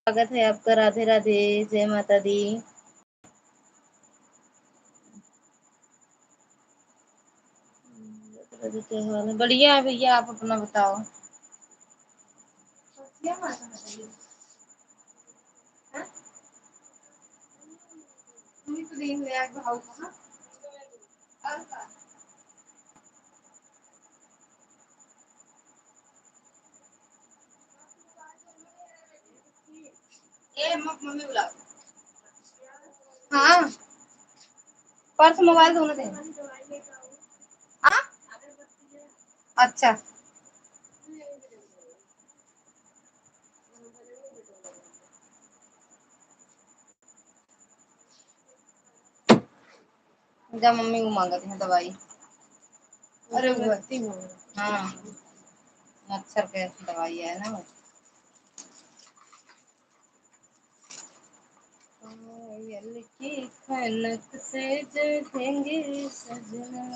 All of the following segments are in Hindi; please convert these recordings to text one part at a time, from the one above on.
स्वागत है आपका। राधे राधे, जय माता दी। क्या हाल है? बढ़िया है भैया, आप अपना बताओ। मम्मी बुलाओ। हाँ, पर्स मोबाइल दोनों दे। हाँ? अच्छा। जब मम्मी को मांगते हैं दवाई। अरे वो हाँ, मच्छर के दवाई है ना वो। की खनक से जगेंगे सजना।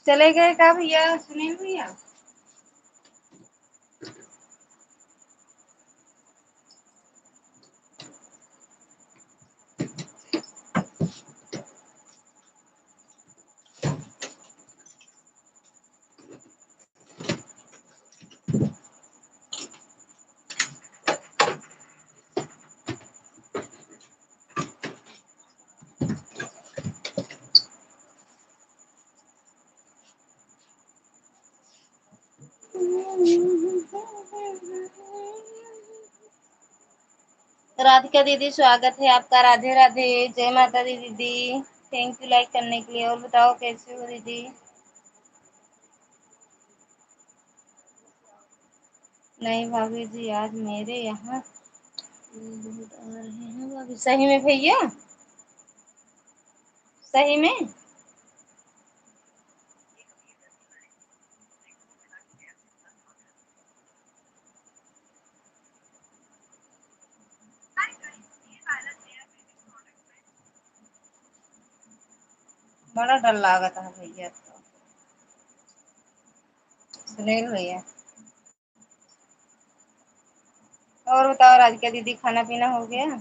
चले गए क्या भैया? सुनील भैया राधिका दीदी, स्वागत है आपका। राधे राधे, जय माता दी दीदी। थैंक यू लाइक करने के लिए। और बताओ कैसे हो दीदी? नहीं भाभी जी, आज मेरे यहाँ बहुत आ रहे हैं भाभी। सही में भैया? सही में? बड़ा डर लागत है भैया तो। सुनील भैया, और बताओ राधिका दीदी, खाना पीना हो गया?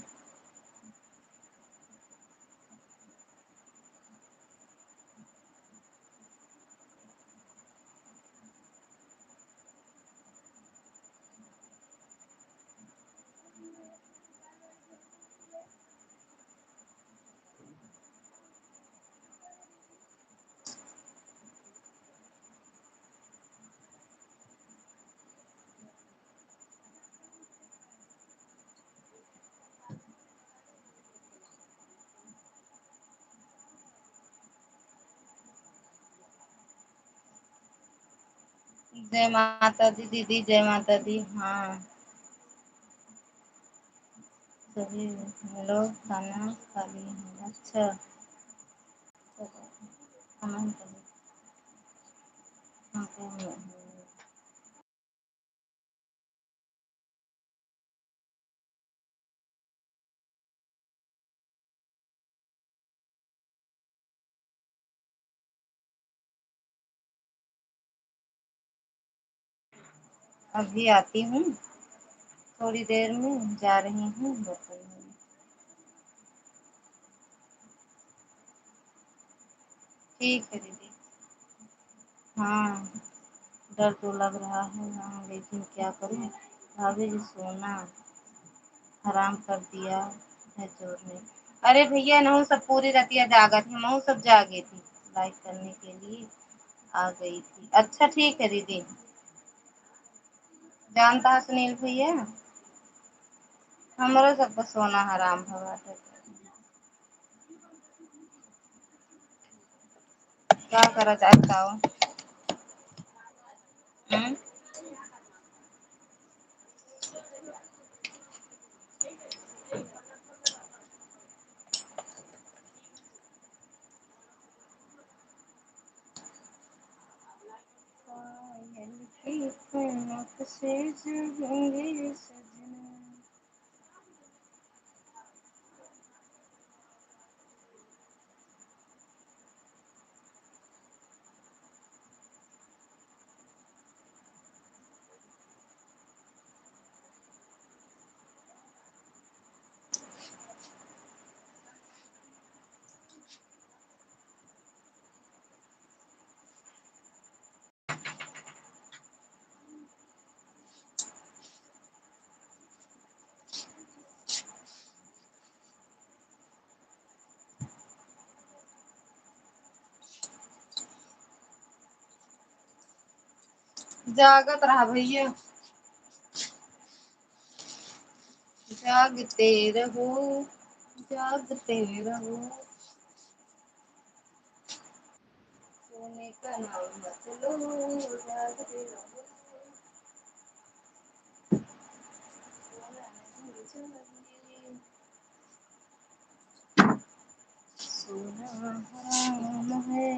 जय माता दी दीदी, जय माता दी। हाँ, सभी लोग खाना खा लिए हैं। अच्छा, खाना खा लिए। हाँ, अभी आती हूँ, थोड़ी देर में जा रही हूँ बर्तन धोने। ठीक है दीदी। हाँ, डर तो लग रहा है। हाँ, लेकिन क्या करूँ, भाभी जी सोना हराम कर दिया है चोर ने। अरे भैया, नहु सब पूरी रतिया जागत थी, महू सब जागी थी। लाइक करने के लिए आ गई थी। अच्छा ठीक है दीदी। जानता है सुनील भैया, हमारा सब सोना हराम भवा है। क्या करा चाहता हो? हम्म? से जागत रहा भैया, जागते रहो, जागते रहो, सोने का नाम मत लो, जागते रहो, सोना नहीं चाहिए, सोना हराम है।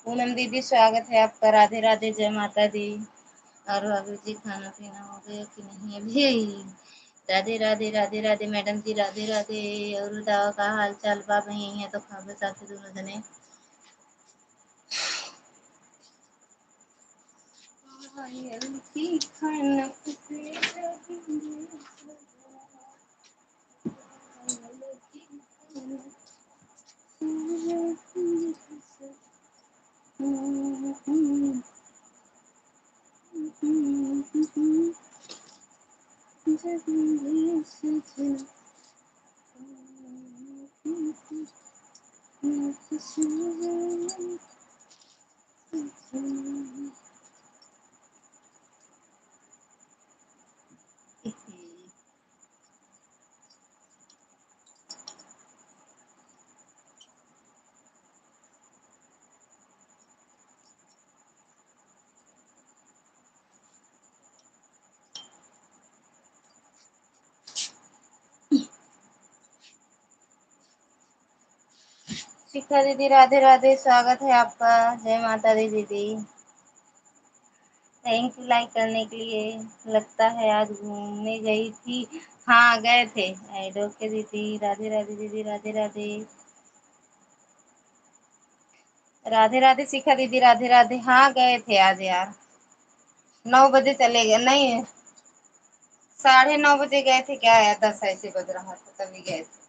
पूनम दीदी स्वागत है आपका, राधे राधे, जय माता दी। और बाबू जी खाना पीना हो गया कि नहीं अभी? राधे राधे राधे राधे मैडम जी, राधे राधे। और बताओ का हाल चाल? बाबा यही है तो खाबे साथी दोनों जने। शिखा दीदी राधे राधे, स्वागत है आपका, जय माता दी दीदी। थैंक यू लाइक करने के लिए। लगता है आज घूमने गई थी। हाँ गए थे, आइडो के दीदी, राधे राधे दीदी, राधे राधे, राधे राधे शिखा दीदी, राधे राधे। हाँ गए थे आज यार, 9 बजे चले गए, नहीं 9:30 बजे गए थे क्या, या 10 ऐसे बज रहा था तभी गए थे।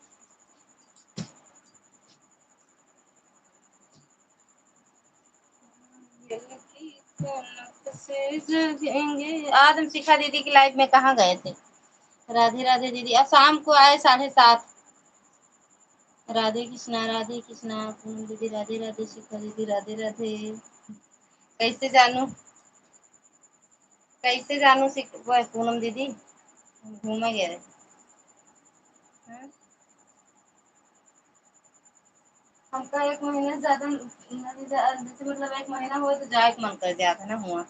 आज हम शिखा दीदी की लाइफ में कहाँ गए थे? राधे राधे दीदी, अब शाम को आए 7:30। राधे कृष्णा, राधे कृष्णा। पूनम दीदी राधे राधे, शिखा दीदी राधे राधे। कैसे जानू, कैसे जानू पूनम दीदी, घूमे गए। हमका 1 महीना ज्यादा, जैसे मतलब 1 महीना हुआ तो जाए मन कर जाता ना हुआ।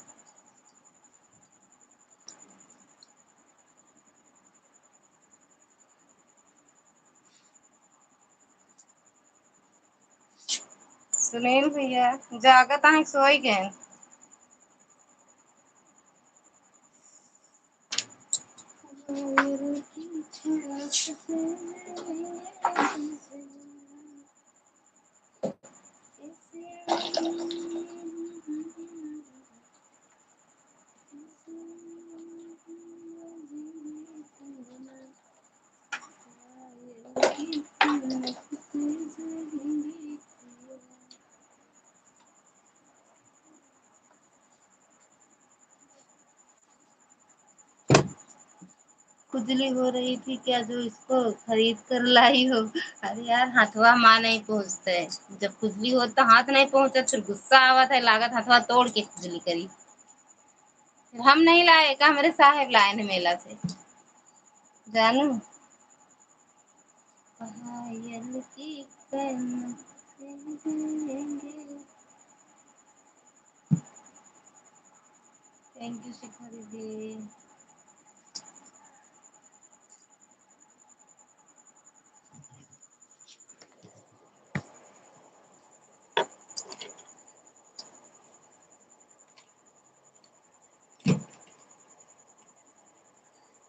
सुनील भैया जागत है, सोई गए। खुजली हो रही थी क्या जो इसको खरीद कर लाई हो? अरे यार हथवा माँ नहीं पहुँचते, जब खुजली हो तो हाथ नहीं पहुँचा, फिर गुस्सा आवत है, लागत हथवा तोड़ के खुजली करी। फिर हम नहीं लाए का, हमारे साहेब लाए ने मेला से। जानू पायल की थैंक यू शिखा दीदी।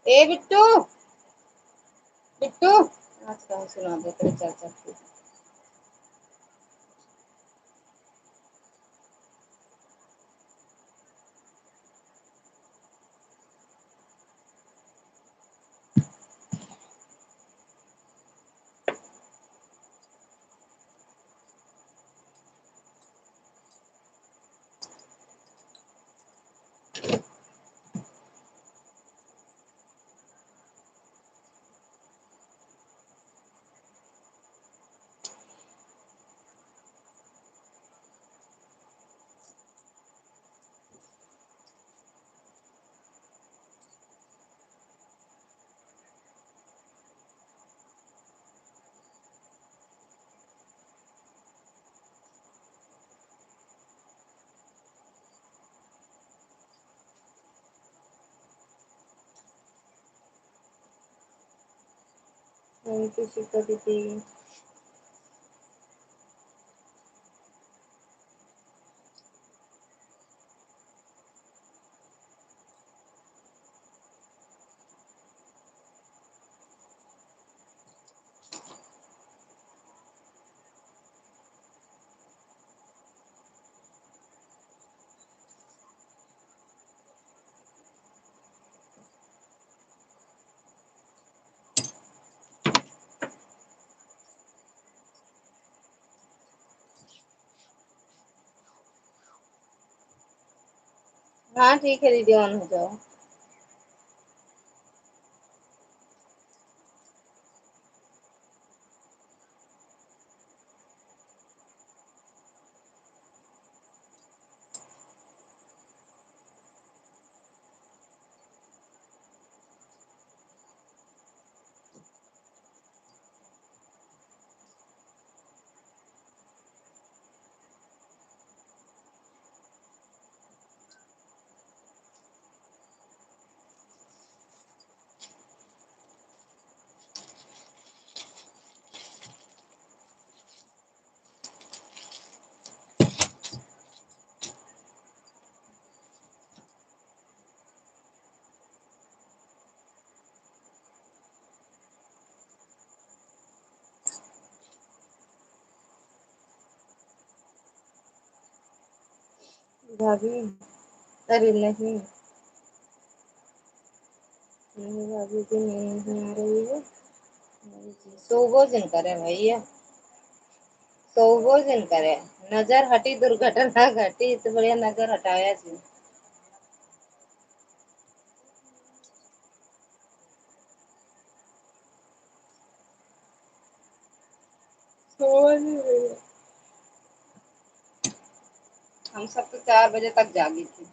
ए बिट्टू, बिट्टू आज कहाँ सुना दे तेरे चाचा को। कशी कधी ते हाँ ठीक है दीदी, ऑन हो जाओ। भाभी, अरे नहीं, नहीं भाभी जी, नींद नहीं आ रही है। नहीं जी, सो भोजन करे भैया, सो भोजन करे। नजर हटी, दुर्घटना घटी, तो बढ़िया नजर हटाया जी। सो नहीं भैया, हम सब तो 4 बजे तक जागी थी।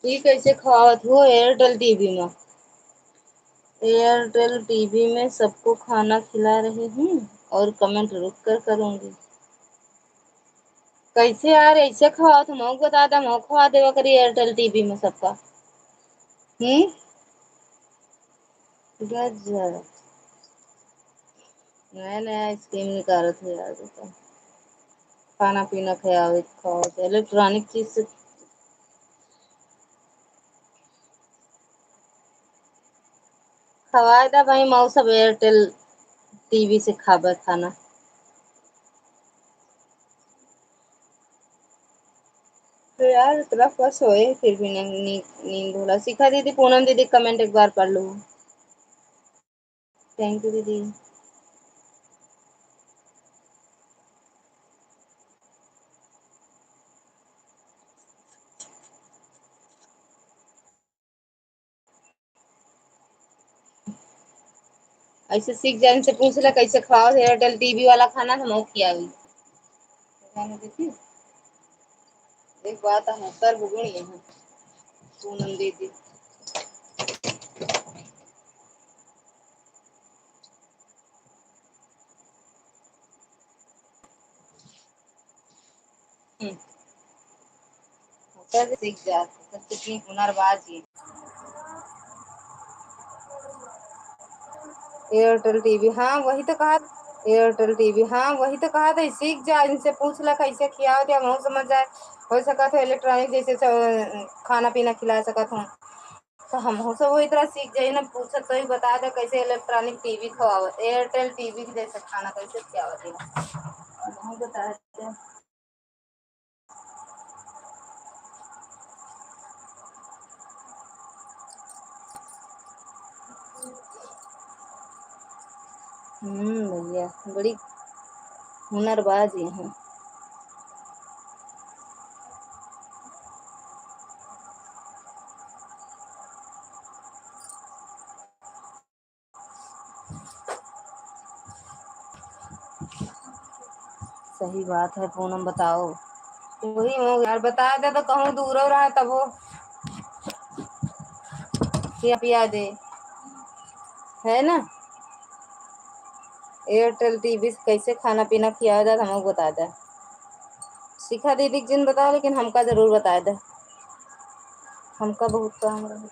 ये कैसे खावत हो एयरटेल टीवी में? एयरटेल टीवी में सबको खाना खिला रही हूँ और कमेंट रुक कर करूंगी। कैसे यार ऐसे खावत? मऊ बता दा, मऊ खवा देवा करी एयरटेल टीवी में सबका। गजब नया नया स्कीम निकालत है यार बता। खाना पीना खयावे खाओ इलेक्ट्रॉनिक चीज से खवाए दा भाई। मऊ सब एयरटेल टीवी से खाबे खाना। तो यार इतना फस होए फिर भी नींद होला। शिखा दीदी, पूनम दीदी कमेंट एक बार पढ़ लो। थैंक यू दीदी। ऐसे सीख जाने से पूछ ले कैसे खाओ एयरटेल टीवी वाला खाना तो मऊ खियावी। देखी एक बात है सर बुगुणी है पूनम दीदी। सर सीख जा सर कितनी हुनरबाज है। एयरटेल टीवी हाँ वही तो कहा। एयरटेल टीवी हाँ वही तो कहा था सीख जा इनसे पूछ ला कैसे खियाओ क्या मुँह समझ जाए। हो सका तो इलेक्ट्रॉनिक जैसे खाना पीना खिला सकत हूँ तो हम हो सब वही तरह सीख जाए ना। पूछा तो ही बता दे कैसे इलेक्ट्रॉनिक टीवी खवावत एयरटेल टीवी जैसे खाना कैसे खियावत है बता दे। भैया बड़ी हुनरबाज है। सही बात है पूनम बताओ। वही हो यार बता दे तो कहूँ दूर हो रहा तब वो पिया पिया दे है ना। एयरटेल टीवी से कैसे खाना पीना खिया जाए हमको बता दे। शिखा दीदी जिन बताओ लेकिन हमका जरूर बता दे। हमका बहुत काम रहे।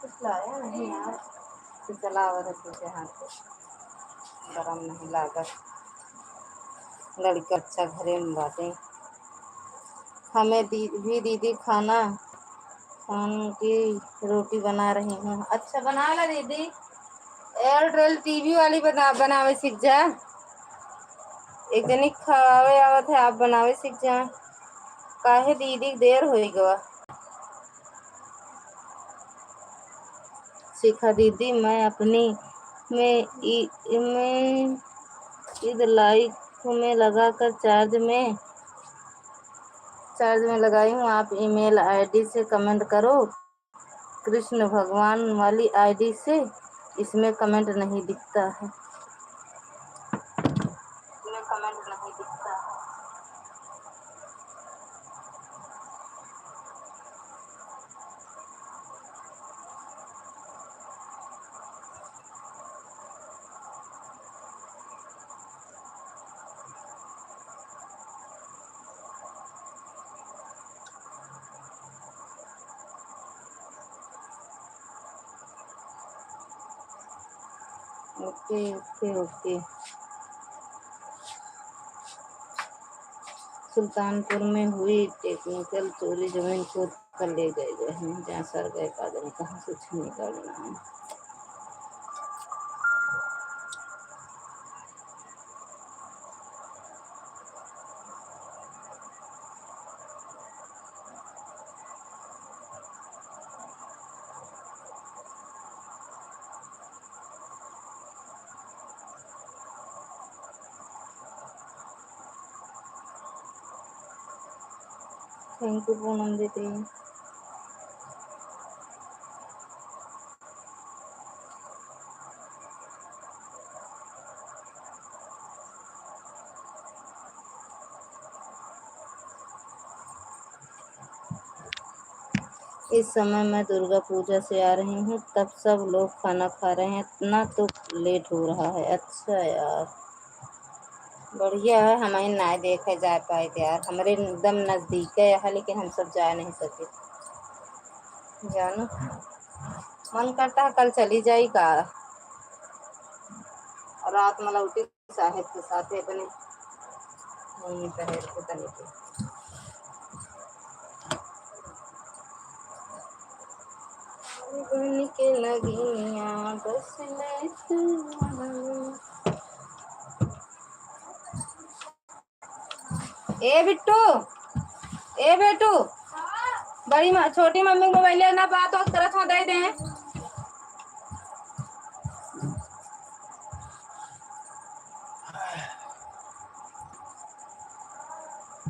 कुछ लाया नहीं यार चला सोचे हाथ से गरम नहीं लागत। लड़का अच्छा घरे में बातें हमें भी दीदी खाना खान की रोटी बना रही हूँ। अच्छा बना ला दीदी। एयरटेल टीवी वाली बनावे सीख जा। एक जनी खावे आवत है आप बनावे सीख जा। काहे दीदी देर होई गवा। शिखा दीदी मैं अपनी में ईद लाइफ में लगा कर चार्ज में लगाई हूँ। आप ईमेल आईडी से कमेंट करो। कृष्ण भगवान वाली आईडी से इसमें कमेंट नहीं दिखता है। इसमें कमेंट नहीं दिखता है। Okay okay okay. सुल्तानपुर में हुई टेक्निकल चोरी जमीन खोद कर ले गए हैं जहाँ सर गए कादर कहाँ से निकालना है। थैंक यू पूनम दीदी। इस समय मैं दुर्गा पूजा से आ रही हूँ, तब सब लोग खाना खा रहे हैं, इतना तो लेट हो रहा है। अच्छा यार, बढ़िया है, हमें ना देखे जा पाए थे यार, हमारे एकदम नज़दीक है, लेकिन हम सब जा नहीं सके। जानो मन करता है कल चली जाई का रात में लौटी साहेब के साथ अपने पहर के तनी के। बन के लगिया बस मैं तू। ए बिट्टू, ए बेटू, बड़ी छोटी मम्मी मोबाइल ना बात और तरह दे दें।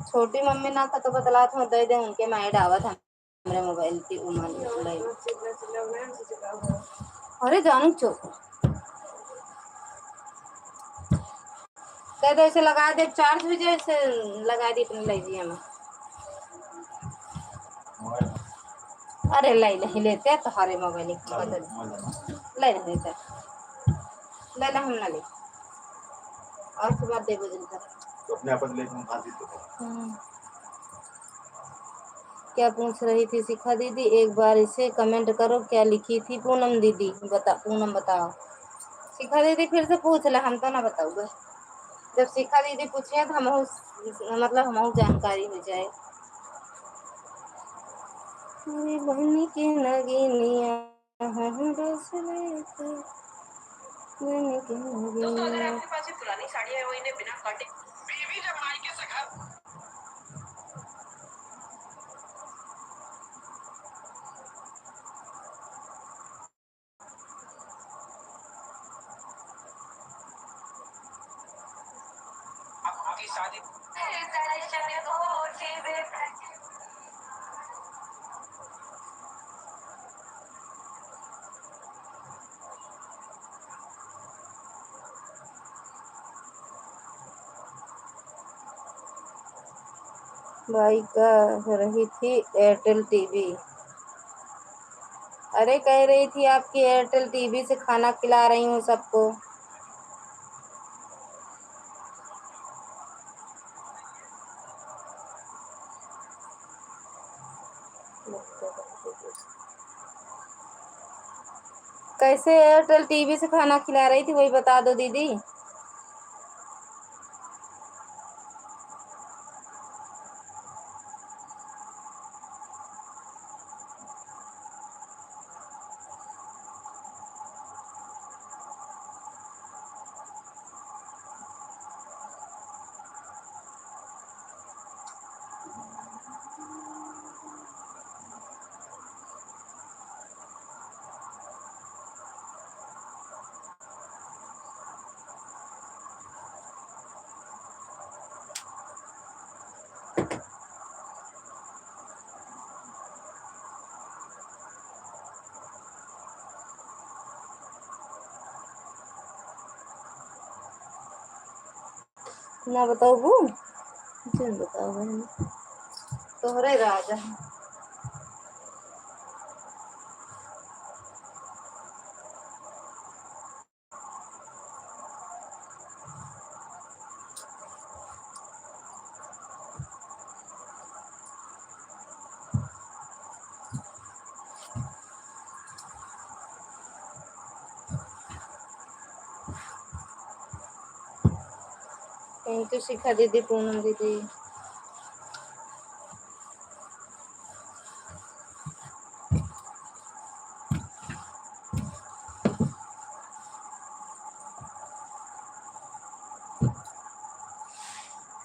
छोटी मम्मी ना था तो बतला था दे दे उनके माए डावा था मेरे मोबाइल की उमर। अरे जानू चुप कह दे, इसे लगा दे चार्ज भी जैसे लगा दी अपने लीजिए में। अरे ले ले लेते तुम्हारे मोबाइल की मदद ले लेते ले ले हम ना ले और सुबह दे बजे तो अपने आप ले तो क्या पूछ रही थी शिखा दीदी, एक बार इसे कमेंट करो, क्या लिखी थी पूनम दीदी? पूनम बताओ। शिखा दीदी फिर से पूछ ले, हम तो ना बताऊंगे। जब शिखा दीदी पूछे तो हम मतलब हम जानकारी हो जाए। बहनी की नगीनिया पुरानी साड़ी है वो इन्हें बिना काटे बीवी जब मायके से घर। आपकी शादी भाई कह रही थी एयरटेल टीवी। अरे कह रही थी आपकी एयरटेल टीवी से खाना खिला रही हूँ सबको। कैसे एयरटेल टीवी से खाना खिला रही थी वही बता दो दीदी। ना बताओ वो बताओ बहन तोहरे राजा। थैंक यू शिखा दीदी, पूनम दीदी।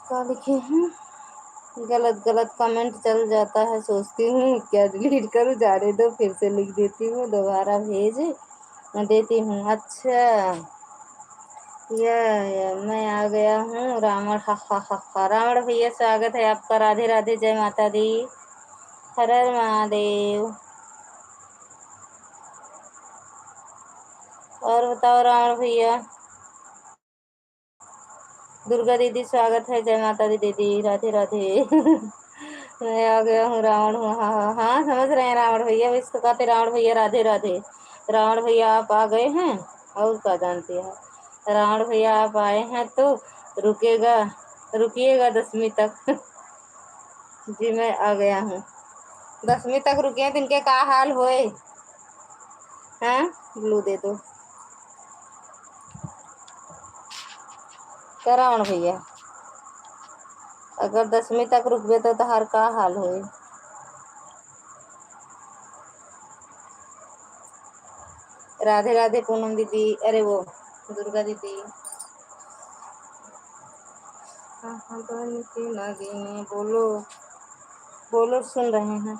क्या लिखे हैं? गलत गलत कमेंट चल जाता है, सोचती हूँ क्या डिलीट करूँ, जाने दो, फिर से लिख देती हूँ, दोबारा भेज देती हूँ। अच्छा ये मैं आ गया हूँ रावण। हा हा हा हा। रावण भैया स्वागत है आपका, राधे राधे, जय माता दी। हर हर महादेव। और बताओ रावण भैया। दुर्गा दीदी स्वागत है। जय माता दी दीदी, राधे राधे। मैं आ गया हूँ, रावण हूँ। हाँ हाँ हाँ, समझ रहे हैं रावण भैया। विश्व कहते रावण भैया राधे राधे। रावण भैया आप आ गए हैं और क्या जानते हैं। रावण भैया आप आए हैं तो रुकेगा, रुकिएगा 10वीं तक। जी मैं आ गया हूँ। 10वीं तक रुके हैं, इनके का हाल होए। हैं ब्लू दे दो क्या रावण भैया। अगर 10वीं तक रुक गए तो हर का हाल होए। राधे राधे पूनम दीदी, अरे वो दुर्गा दीदी। हाँ हाँ बोलो बोलो, सुन रहे हैं।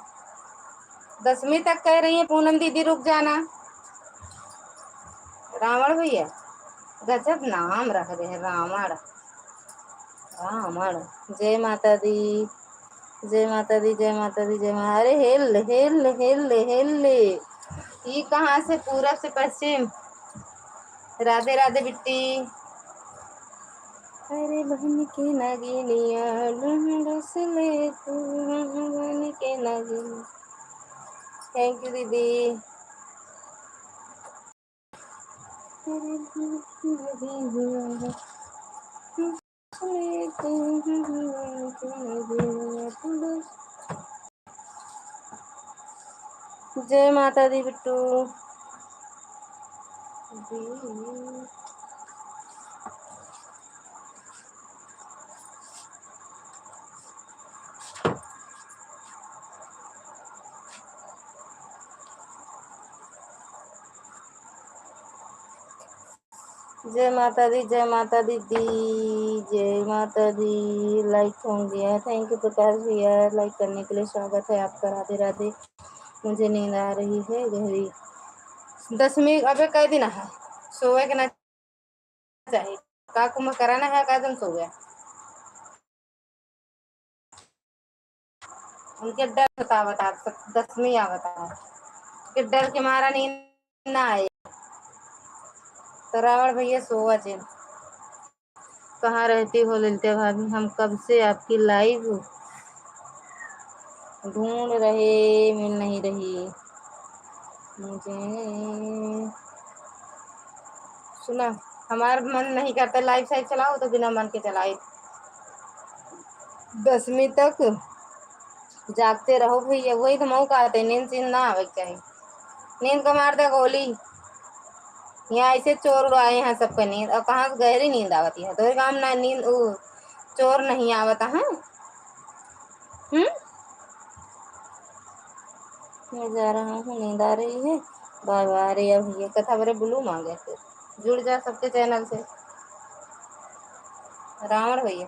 10वीं तक कह रही है पूनम दीदी, रुक जाना। रावण भैया गजब नाम रख रहे हैं, रावण रावण। जय माता दी, जय माता दी, जय माता दी, जय माता। अरे हेल हेल हेल हेल, ये कहाँ से पूरब से पश्चिम। राधे राधे बिट्टी। अरे बहन के नगीनिया डस ले तू, बहन के नगीनिया। थैंक यू दीदी। जय माता दी बिट्टू। जय माता दी, जय माता दीदी, जय माता दी। लाइक होंगे, थैंक यू प्रकाश भैया। लाइक करने के लिए स्वागत है आपका। राधे राधे। मुझे नींद आ रही है गहरी। 10वीं अबे कई दिन है सोए के ना चाहिए। का कुम कराना है का दिन सो गया। उनके डर बता बता 10वीं आ बता कि डर के मारा नींद ना आए। तो रावण भैया सोवा जिन। कहाँ रहती हो ललिता भाभी, हम कब से आपकी लाइव ढूंढ रहे, मिल नहीं रही मुझे। सुना हमारा मन नहीं करता लाइव साइड चलाओ तो बिना मन के चलाए। 10वीं तक जागते रहो भैया, वही तो मऊ का आते। नींद सींद ना आवे चाहिए। नींद को मार दे गोली। यहाँ ऐसे चोर उड़ाए हैं सबका नींद, और कहाँ से गहरी नींद आवती है। तो काम ना नींद चोर नहीं आवता है। मैं जा रहा हूँ, नींद आ रही है। Bye bye. अरे भैया कथा बरे ब्लू मांगे, फिर जुड़ जा सबके चैनल से। रावण भैया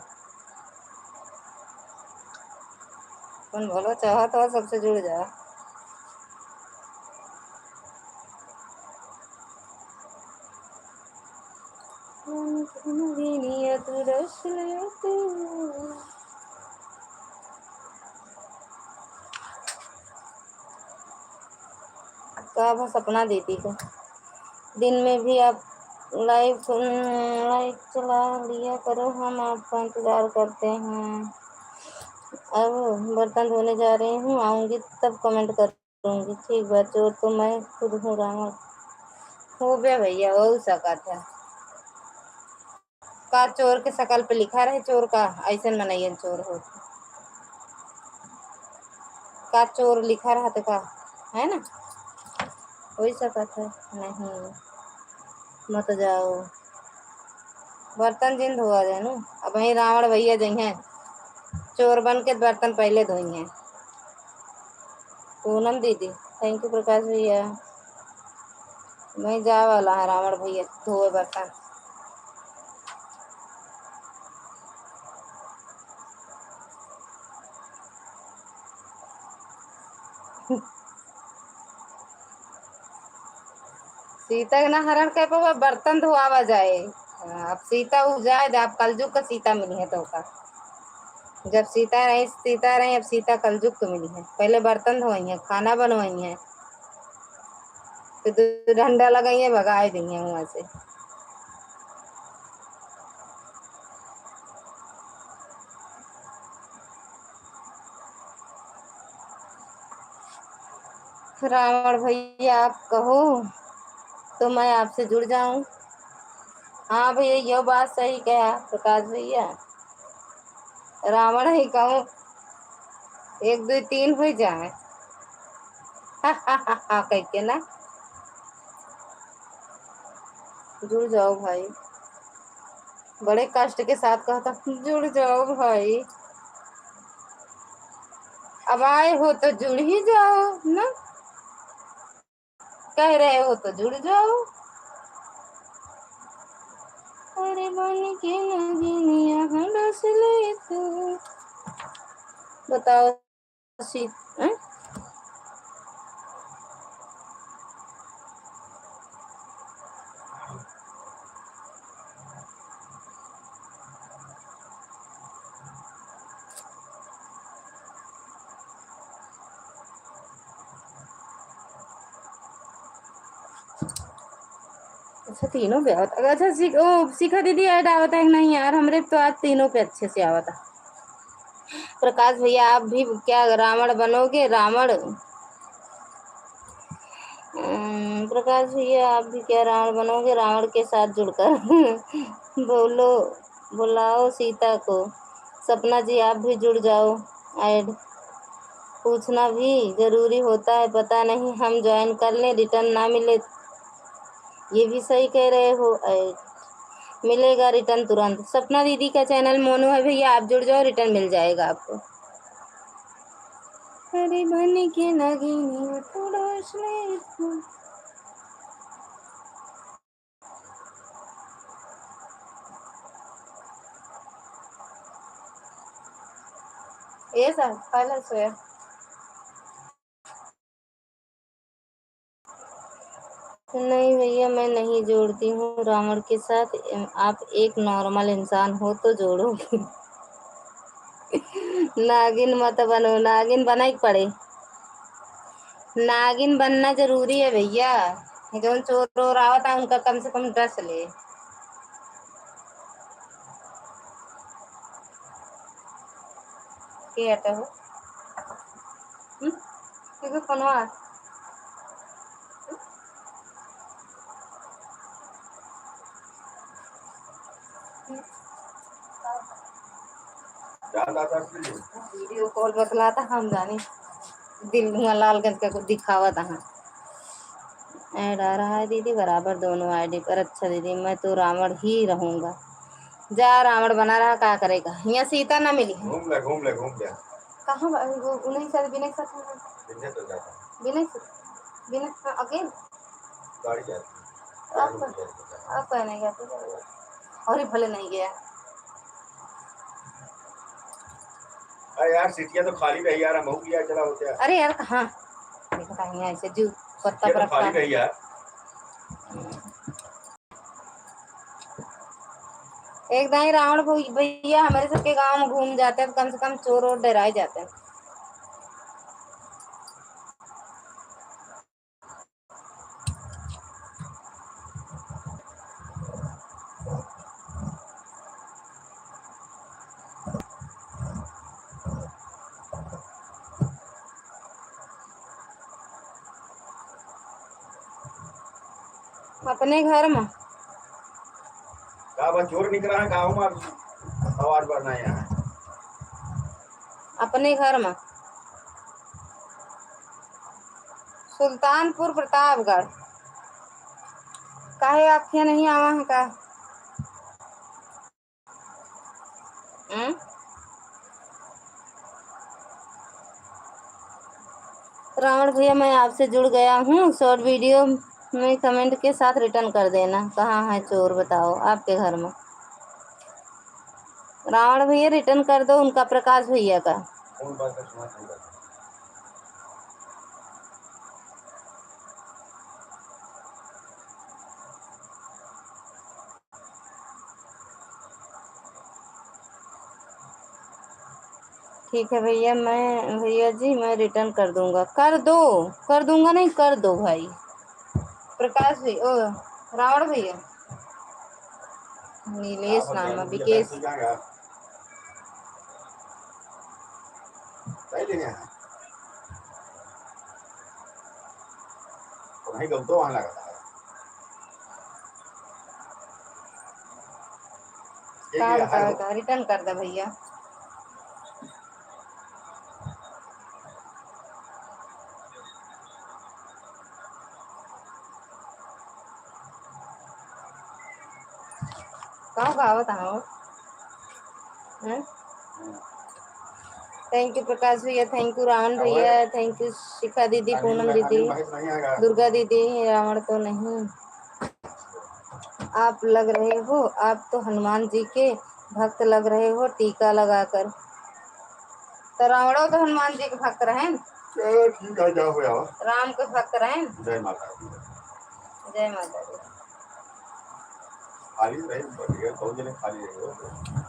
कौन बोलो चाह तो सबसे जुड़ जा। का बस सपना देती को दिन में भी आप लाइव चला लिया करो, हम आपका इंतजार करते हैं। अब बर्तन धोने जा रही हूँ, आऊंगी तब कमेंट करूंगी। ठीक बात। चोर तो मैं खुद हूँ रावण। हो गया भैया हो सका था का चोर के शकल पे लिखा रहे चोर का, ऐसे मनैयन चोर हो का चोर लिखा रहा तो का है ना, हो सका था। नहीं मत जाओ, बर्तन जिन धोआ जाए न। अब वही रावण भैया जई हैं चोर बन के बर्तन पहले धोई हैं। पूनम दीदी थैंक यू। प्रकाश भैया मैं जा वाला है रावण भैया धोए बर्तन। सीता के ना हरण कर पाओ, बर्तन धोआवा जाए। अब सीता उ जाए, आप कलजुग का सीता मिली है तो का जब सीता रही, अब सीता कलयुग को मिली है। पहले बर्तन धोई है, खाना बनवाई है, फिर डंडा लगाई है, भगाए दी है वहां से। रावण भैया आप कहो तो मैं आपसे जुड़ जाऊं। हाँ भैया, यह बात सही कहा प्रकाश भैया। रावण ही कहूँ, एक दो तीन हो जाए। कह के ना जुड़ जाओ भाई, बड़े कष्ट के साथ कहता जुड़ जाओ भाई। अब आए हो तो जुड़ ही जाओ ना, कह रहे हो तो जुड़ जाओ। अरे बन के नगीनिया हंस ले तू, बताओ सी। अच्छा तीनों पे आवता, अच्छा शिखा दीदी ऐड आवता है कि नहीं यार? हमरे तो आज तीनों पे अच्छे से आवता। प्रकाश भैया आप भी क्या रावण बनोगे? रावण प्रकाश भैया आप भी क्या रावण बनोगे? रावण के साथ जुड़कर बोलो, बुलाओ सीता को। सपना जी आप भी जुड़ जाओ, ऐड। पूछना भी जरूरी होता है, पता नहीं हम ज्वाइन कर लें रिटर्न ना मिले। ये भी सही कह रहे हो, ऐड मिलेगा रिटर्न तुरंत। सपना दीदी का चैनल मोनू है भैया, आप जुड़ जाओ, रिटर्न मिल जाएगा आपको। अरे बन के नगीनी पड़ोस में ये सब पहले सोया। नहीं भैया मैं नहीं जोड़ती हूँ रावण के साथ, आप एक नॉर्मल इंसान हो तो जोड़ोगे। नागिन मत बनो, नागिन बना ही पड़े। नागिन बनना जरूरी है भैया, जो चोर और आवता उनका कम से कम डस ले। के हटा हो क्योंकि कौनवा वीडियो कॉल बतलाता हम जाने, दिल धुआं लालगंज का कुछ दिखावा था। ऐड आ रहा है दीदी बराबर दोनों आईडी पर। अच्छा दीदी मैं तो रावण ही रहूंगा। जा रावण बना रहा, क्या करेगा? यहाँ सीता ना मिली है। घूम ले घूम ले घूम ले। कहाँ वो उन्हीं साथ बिना साथ बिना तो जाता बिना बिना अकेले गाड़ी जाती आप नहीं गया और ही भले नहीं गया। अरे यार सीटियां तो खाली रही यार, हम गया चला होते यार। अरे यार कहाँ देखो कहीं ऐसे जो पत्ता पर खाली रही यार। एक दाई रावण भैया हमारे सबके गांव में घूम जाते हैं, कम से कम चोर और डराए जाते हैं। अपने घर में चोर निकला है गाँव में, आवाज बढ़ना है अपने घर में सुल्तानपुर प्रतापगढ़। काहे आप यहाँ नहीं आवा है का? रावण भैया मैं आपसे जुड़ गया हूँ, शॉर्ट वीडियो में कमेंट के साथ रिटर्न कर देना। कहाँ है चोर बताओ आपके घर में? रावण भैया रिटर्न कर दो उनका, प्रकाश भैया का। ठीक है भैया, मैं भैया जी मैं रिटर्न कर दूंगा। कर दूंगा नहीं, कर दो भाई। प्रकाश भैया, ओ रावण भैया, नीलेश नाम है, विकेश। कहाँ बताओ, रिटर्न कर दे भैया। कहाँ कहा बताओ। थैंक यू प्रकाश भैया, थैंक यू रावण भैया, थैंक यू शिखा दीदी, पूनम दीदी, दुर्गा दीदी। रावण तो नहीं, आप लग रहे हो, आप तो हनुमान जी के भक्त लग रहे हो टीका लगाकर। तो रावणो तो हनुमान जी के भक्त रहे। ठीक है, क्या हुआ? राम के भक्त रहे। जय माता दी। जय माता दी। खाली रहे, बढ़िया, 2 जने खाली रहे।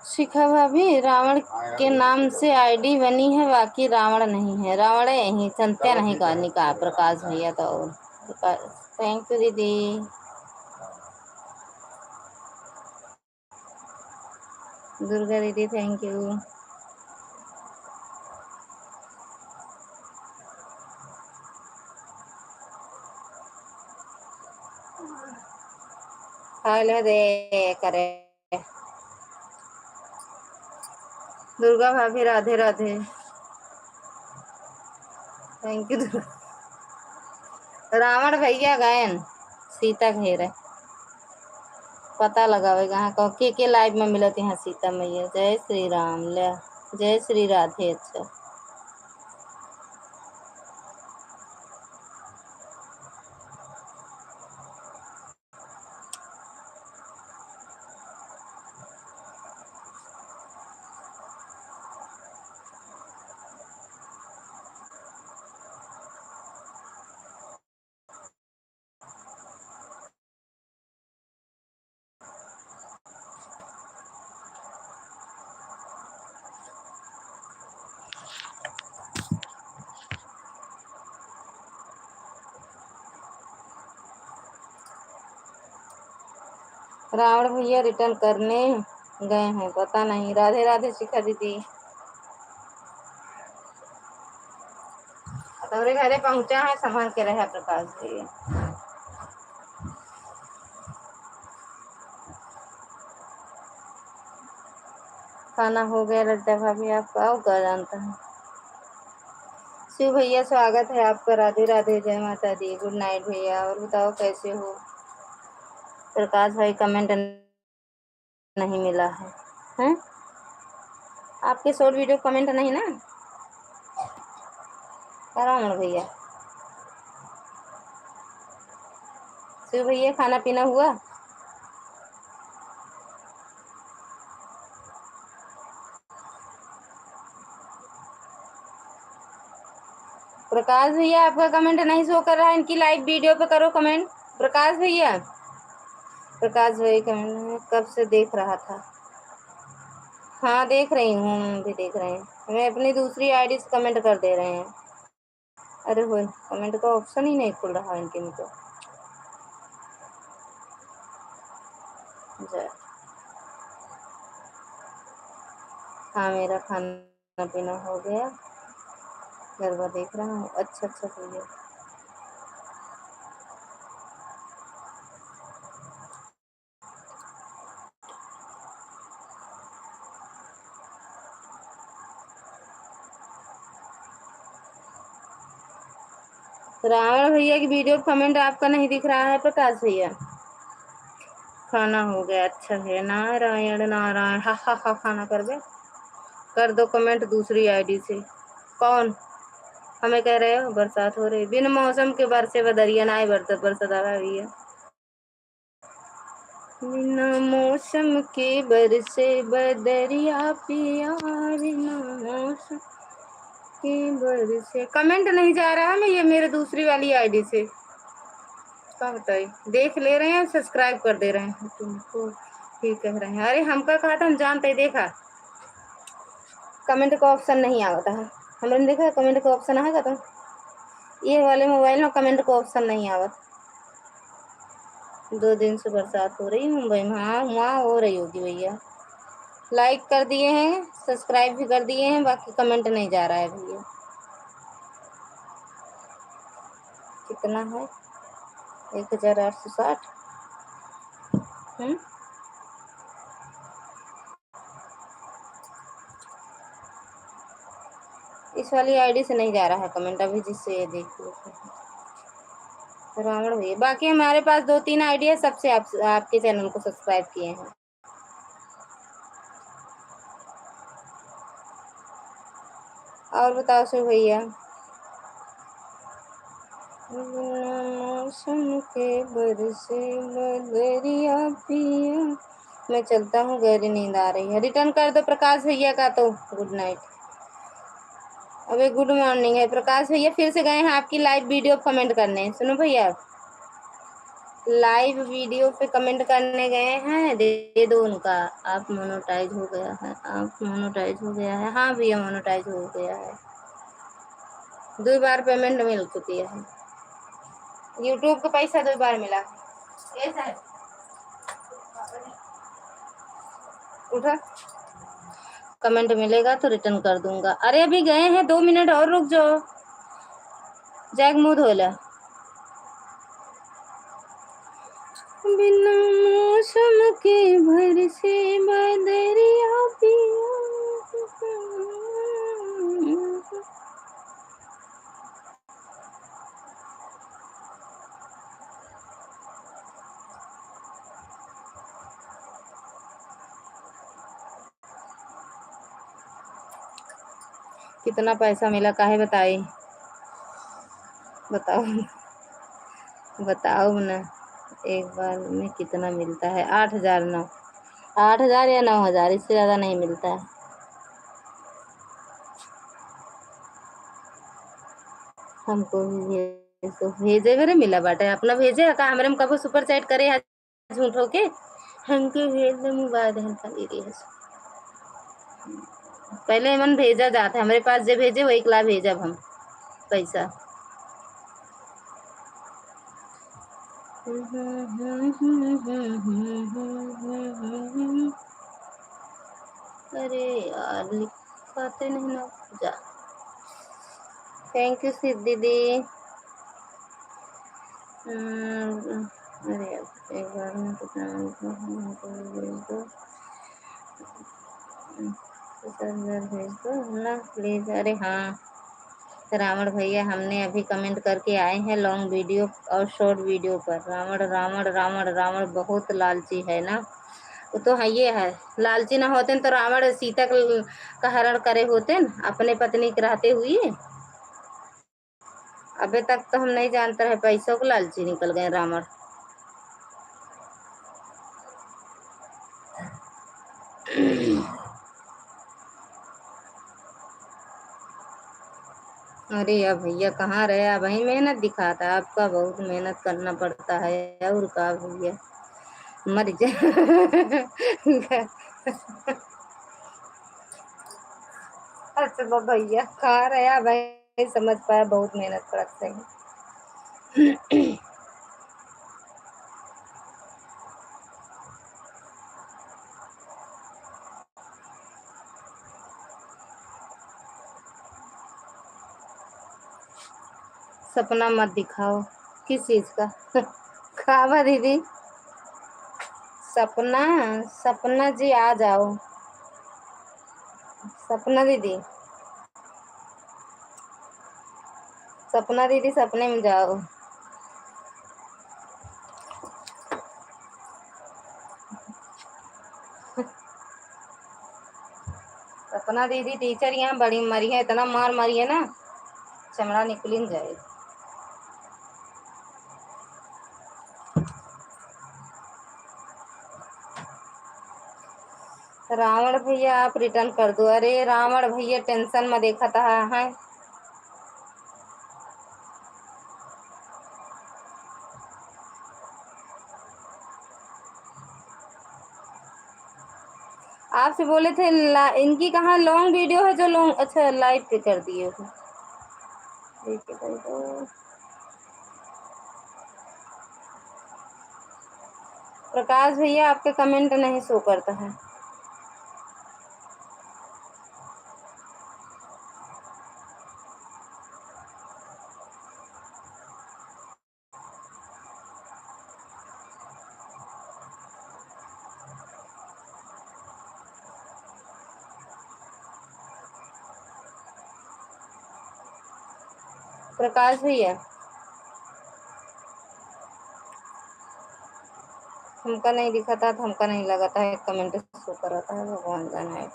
शिखा भाभी, रावण के नाम से आईडी बनी है, बाकी रावण नहीं है। रावण यही संत्या नहीं करनी का प्रकाश भैया। तो थैंक यू दीदी। दुर्गा दीदी थैंक यू। हेलो दे करे। दुर्गा भाभी राधे राधे। Thank you. रावण भैया गए सीता घेरे, पता लगावे कहाँ कहो के लाइव में मिलत यहाँ सीता मैया। जय श्री राम। ले जय श्री राधे। अच्छा, रावण भैया रिटर्न करने गए हैं, पता नहीं। राधे राधे शिखा दीदी। तुम्हारे घरे पहुंचा है, संभाल के रहे प्रकाश भैया। खाना हो गया लड्डा भाभी, आपका आओ कर जानता है। शिव भैया स्वागत है आपका। राधे राधे, जय माता दी, गुड नाइट भैया। और बताओ कैसे हो? प्रकाश भाई कमेंट नहीं मिला है, हैं? आपके शॉर्ट वीडियो कमेंट नहीं ना? रावण भैया, शिव भैया खाना पीना हुआ? प्रकाश भैया आपका कमेंट नहीं शो कर रहा है, इनकी लाइव वीडियो पे करो कमेंट। प्रकाश भैया, प्रकाश भाई कमेंट कब से देख रहा था। हाँ देख रही हूँ, भी देख रहे हैं। मैं अपनी दूसरी आईडी से कमेंट कर दे रहे हैं। अरे हो, कमेंट का ऑप्शन ही नहीं खुल रहा इनके में तो। हाँ मेरा खाना पीना हो गया, गरबा देख रहा हूँ। अच्छा अच्छा भैया। रावण भैया की वीडियो कमेंट आपका नहीं दिख रहा है प्रकाश भैया। खाना हो गया, अच्छा है। नारायण नारायण, हा हा हा। खाना कर दे, कर दो कमेंट दूसरी आईडी से। कौन हमें कह रहे हो बरसात हो रही? बिन मौसम के बरसे बदरिया ना बरसत बरसत आ रही है। बिना मौसम के बरसे बदरिया पिया, बिना मौसम के बरसे। कमेंट नहीं जा रहा है, मैं ये मेरे दूसरी वाली आईडी से क्या बताइए, देख ले रहे हैं, सब्सक्राइब कर दे रहे हैं तुमको, ठीक कह रहे हैं। अरे हमका कहा था, हम जानते ही, देखा कमेंट का ऑप्शन नहीं आता है, हमने देखा कमेंट का ऑप्शन आएगा तो ये वाले मोबाइल में कमेंट का ऑप्शन नहीं आवत। 2 दिन से बरसात हो रही है मुंबई में। हाँ वहाँ हो रही होगी भैया। लाइक कर दिए हैं, सब्सक्राइब भी कर दिए हैं, बाकी कमेंट नहीं जा रहा है भैया। कितना है? 1860। इस वाली आईडी से नहीं जा रहा है कमेंट अभी, जिससे ये देख लो रावण भैया। बाकी हमारे पास 2-3 आईडी है, सबसे आपके चैनल को सब्सक्राइब किए हैं। और बताओ सर भैया। मौसम के बरसे बदरिया पिया। मैं चलता हूँ, गहरी नींद आ रही है। रिटर्न कर दो प्रकाश भैया का तो गुड नाइट। अबे गुड मॉर्निंग है प्रकाश भैया, फिर से गए हैं आपकी लाइव वीडियो कमेंट करने। सुनो भैया, लाइव वीडियो पे कमेंट करने गए हैं, दे दो उनका। आप मोनोटाइज हो गया है, आप मोनोटाइज हो गया है। हाँ भैया मोनोटाइज हो गया है, 2 बार पेमेंट मिल चुकी है। यूट्यूब का पैसा 2 बार मिला। ऐसा है, उठा कमेंट मिलेगा तो रिटर्न कर दूंगा। अरे अभी गए हैं, 2 मिनट और रुक जाओ। जैक मुंह धोला। बिना मौसम के बरसे बदरिया पिया। कितना पैसा मिला काहे बताई, बताओ बताओ ना। एक बार में कितना मिलता है? 8,000 या 9,000, इससे ज़्यादा नहीं मिलता है। हमको भी भेज दो। भेजे मेरे मिला बाटे, अपना भेजे का हमरे में कबो सुपर चैट करे है झूठ हो के। हमके भेज दे मोबाइल हल्का ले रही है। पहले मन भेजा जाता, हमारे पास जो भेजे वही कला भेजब हम पैसा। अरे यार लिखाते नहीं ना जा। थैंक यू सिद्धि दी। अरे एक बार में कितना भेज दो, 50,000 भेज दो ना प्लीज। अरे हाँ रावण भैया, हमने अभी कमेंट करके आए हैं लॉन्ग वीडियो और शॉर्ट वीडियो पर। रावण रावण रावण रावण बहुत लालची है ना। वो तो है, ये है लालची ना होते तो रावण सीता का हरण करे होते न अपने पत्नी के रहते हुए। अभी तक तो हम नहीं जानते रहे, पैसों को लालची निकल गए रावण। अरे अब भैया कहाँ रहे, अब वही मेहनत दिखाता है आपका, बहुत मेहनत करना पड़ता है। और का भैया मर जा। अच्छा भैया कहाँ रहे, अब वही समझ पाया, बहुत मेहनत करते हैं। सपना मत दिखाओ। किस चीज का? खावा दीदी। सपना, सपना जी आ जाओ। सपना दीदी, सपना दीदी सपने में जाओ। सपना दीदी टीचर यहाँ बड़ी मरी है, इतना मार मरी है ना चमड़ा निकल न जाए। रावण भैया आप रिटर्न कर दो। अरे रावण भैया टेंशन में देखा था है। आपसे बोले थे इनकी कहाँ लॉन्ग वीडियो है जो लॉन्ग, अच्छा लाइव पे कर दिए हो। ठीक है भाई तो प्रकाश भैया आपके कमेंट नहीं शो करता है। प्रकाश भैया हमका नहीं दिखा था, तो हमका नहीं लगा था एक कमेंट शो कर रहा था, भगवान जाना है।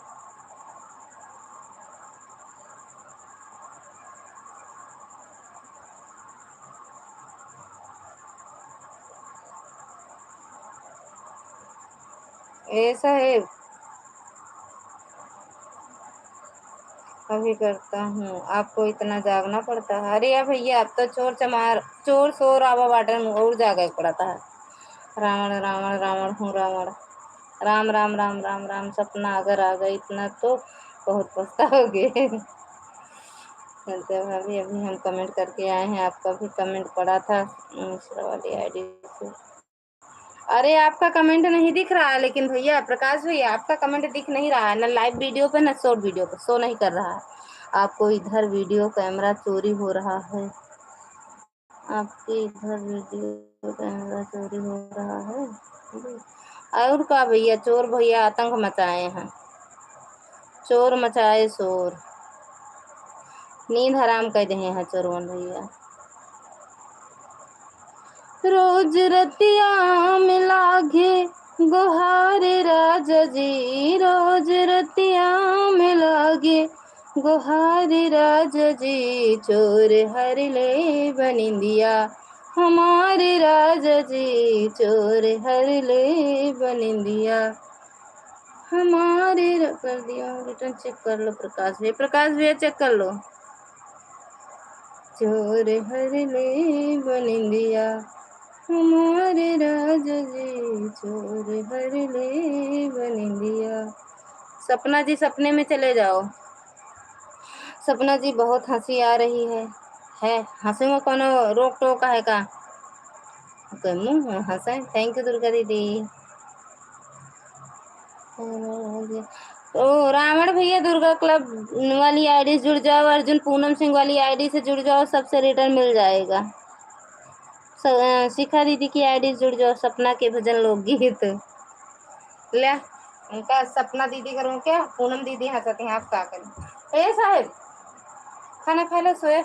ऐसा है, अभी करता हूँ। आपको इतना जागना पड़ता है। अरे यार भैया अब तो चोर चमार चोर शोर आवा बाटन और जागे पड़ता है। रावण रावण रावण हूँ रावण, राम राम राम राम राम, सपना अगर आ गई इतना तो बहुत पछताओगे। चलते भाभी अभी हम कमेंट करके आए हैं, आपका भी कमेंट पड़ा था मिश्रा वाली आईडी से। अरे आपका कमेंट नहीं दिख रहा है, लेकिन भैया प्रकाश भैया आपका कमेंट दिख नहीं रहा है ना लाइव वीडियो पे ना शॉर्ट वीडियो पे, शो नहीं कर रहा है। आपको इधर वीडियो कैमरा चोरी हो रहा है, आपके इधर वीडियो कैमरा चोरी हो रहा है। और का भैया चोर भैया आतंक मचाए हैं, चोर मचाए शोर, नींद हराम कर दे हैं चोरवन भैया। रोज रतिया में लागे गुहारे राजा जी, रोज रतिया में लागे गुहारे राजा जी, चोर हर ले बनिंदिया हमारे राजा जी, चोर हर ले बनिंदिया हमारे। कर दिया रिटर्न, चेक कर लो प्रकाश भैया, प्रकाश भैया चेक कर लो। चोर हर ले बनिंदिया हमारे राजा जी, चोर हर ले बनिंदिया। सपना जी सपने में चले जाओ। सपना जी बहुत हंसी आ रही है हंसी में कौन रोक टोक है का? मुँह हंसे। थैंक यू दुर्गा दीदी। तो रावण भैया दुर्गा क्लब वाली आईडी से जुड़ जाओ, अर्जुन पूनम सिंह वाली आईडी से जुड़ जाओ, सबसे रिटर्न मिल जाएगा। शिखा दीदी की आईडी से जुड़ जाओ, सपना के भजन लोकगीत ले उनका सपना दीदी करूँ क्या? पूनम दीदी हंसते हैं, आप क्या करें? ए साहब खाना खा लो सोए।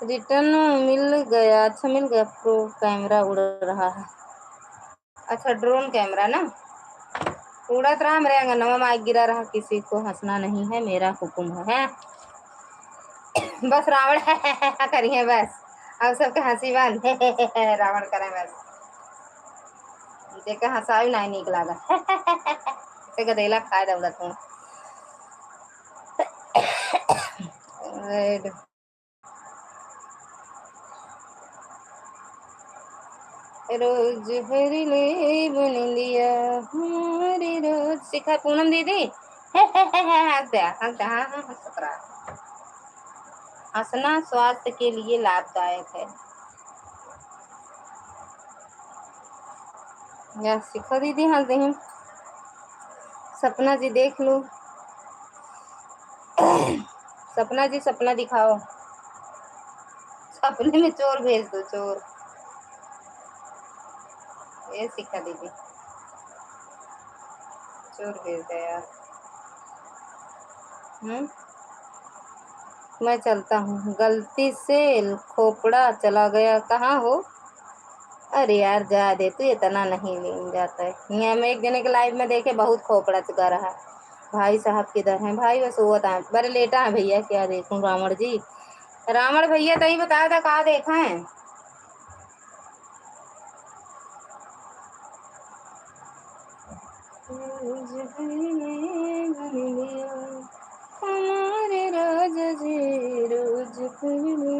रिटर्न मिल गया, अच्छा मिल गया। प्रो कैमरा उड़ रहा है, अच्छा ड्रोन कैमरा ना उड़त रहा, मेरे अंगनवा में गिरा रहा। किसी को हंसना नहीं है, मेरा हुक्म है। बस रावण करिए बस, अब सबके हंसी बंद। रावण करें बस, देख हंसा भी नहीं निक लागत। गदेला खाए दौलत हूँ। रोज हरिले बनिंदिया हमारी रोज। शिखा पूनम दीदी हंसना स्वास्थ्य के लिए लाभदायक है। या शिखा दीदी हंस दे। सपना जी देख लो। सपना जी सपना दिखाओ, सपने में चोर भेज दो चोर। ये शिखा दीदी चोर भेज दे यार। मैं चलता हूँ, गलती से खोपड़ा चला गया। कहाँ हो? अरे यार जा दे, तू इतना नहीं ले जाता है। यहाँ मैं एक जने के लाइव में देखे बहुत खोपड़ा चुका रहा। भाई साहब किधर हैं? भाई बस वो था बड़े लेटा है भैया, क्या देखूं रावण जी। रावण भैया तभी बताया था, कहाँ देखा है? रोज पहले बन लिया हमारे राजा जी, रोज पहले।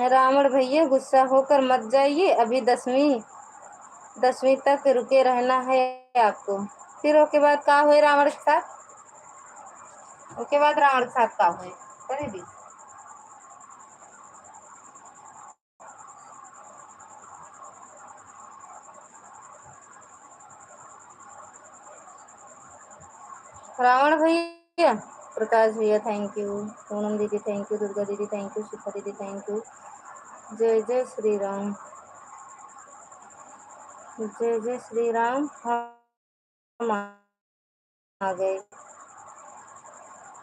रावण भैया गुस्सा होकर मत जाइए, अभी 10वीं तक रुके रहना है आपको। फिर उसके बाद का हुए रावण के साथ, उसके बाद रावण के साथ का हुए करे दी। रावण भैया, प्रकाश भैया थैंक यू, पूनम दीदी थैंक यू, दुर्गा दीदी थैंक यू, शिखा दीदी थैंक यू। जय जय श्री राम, जय जय श्री राम। हम आ गए।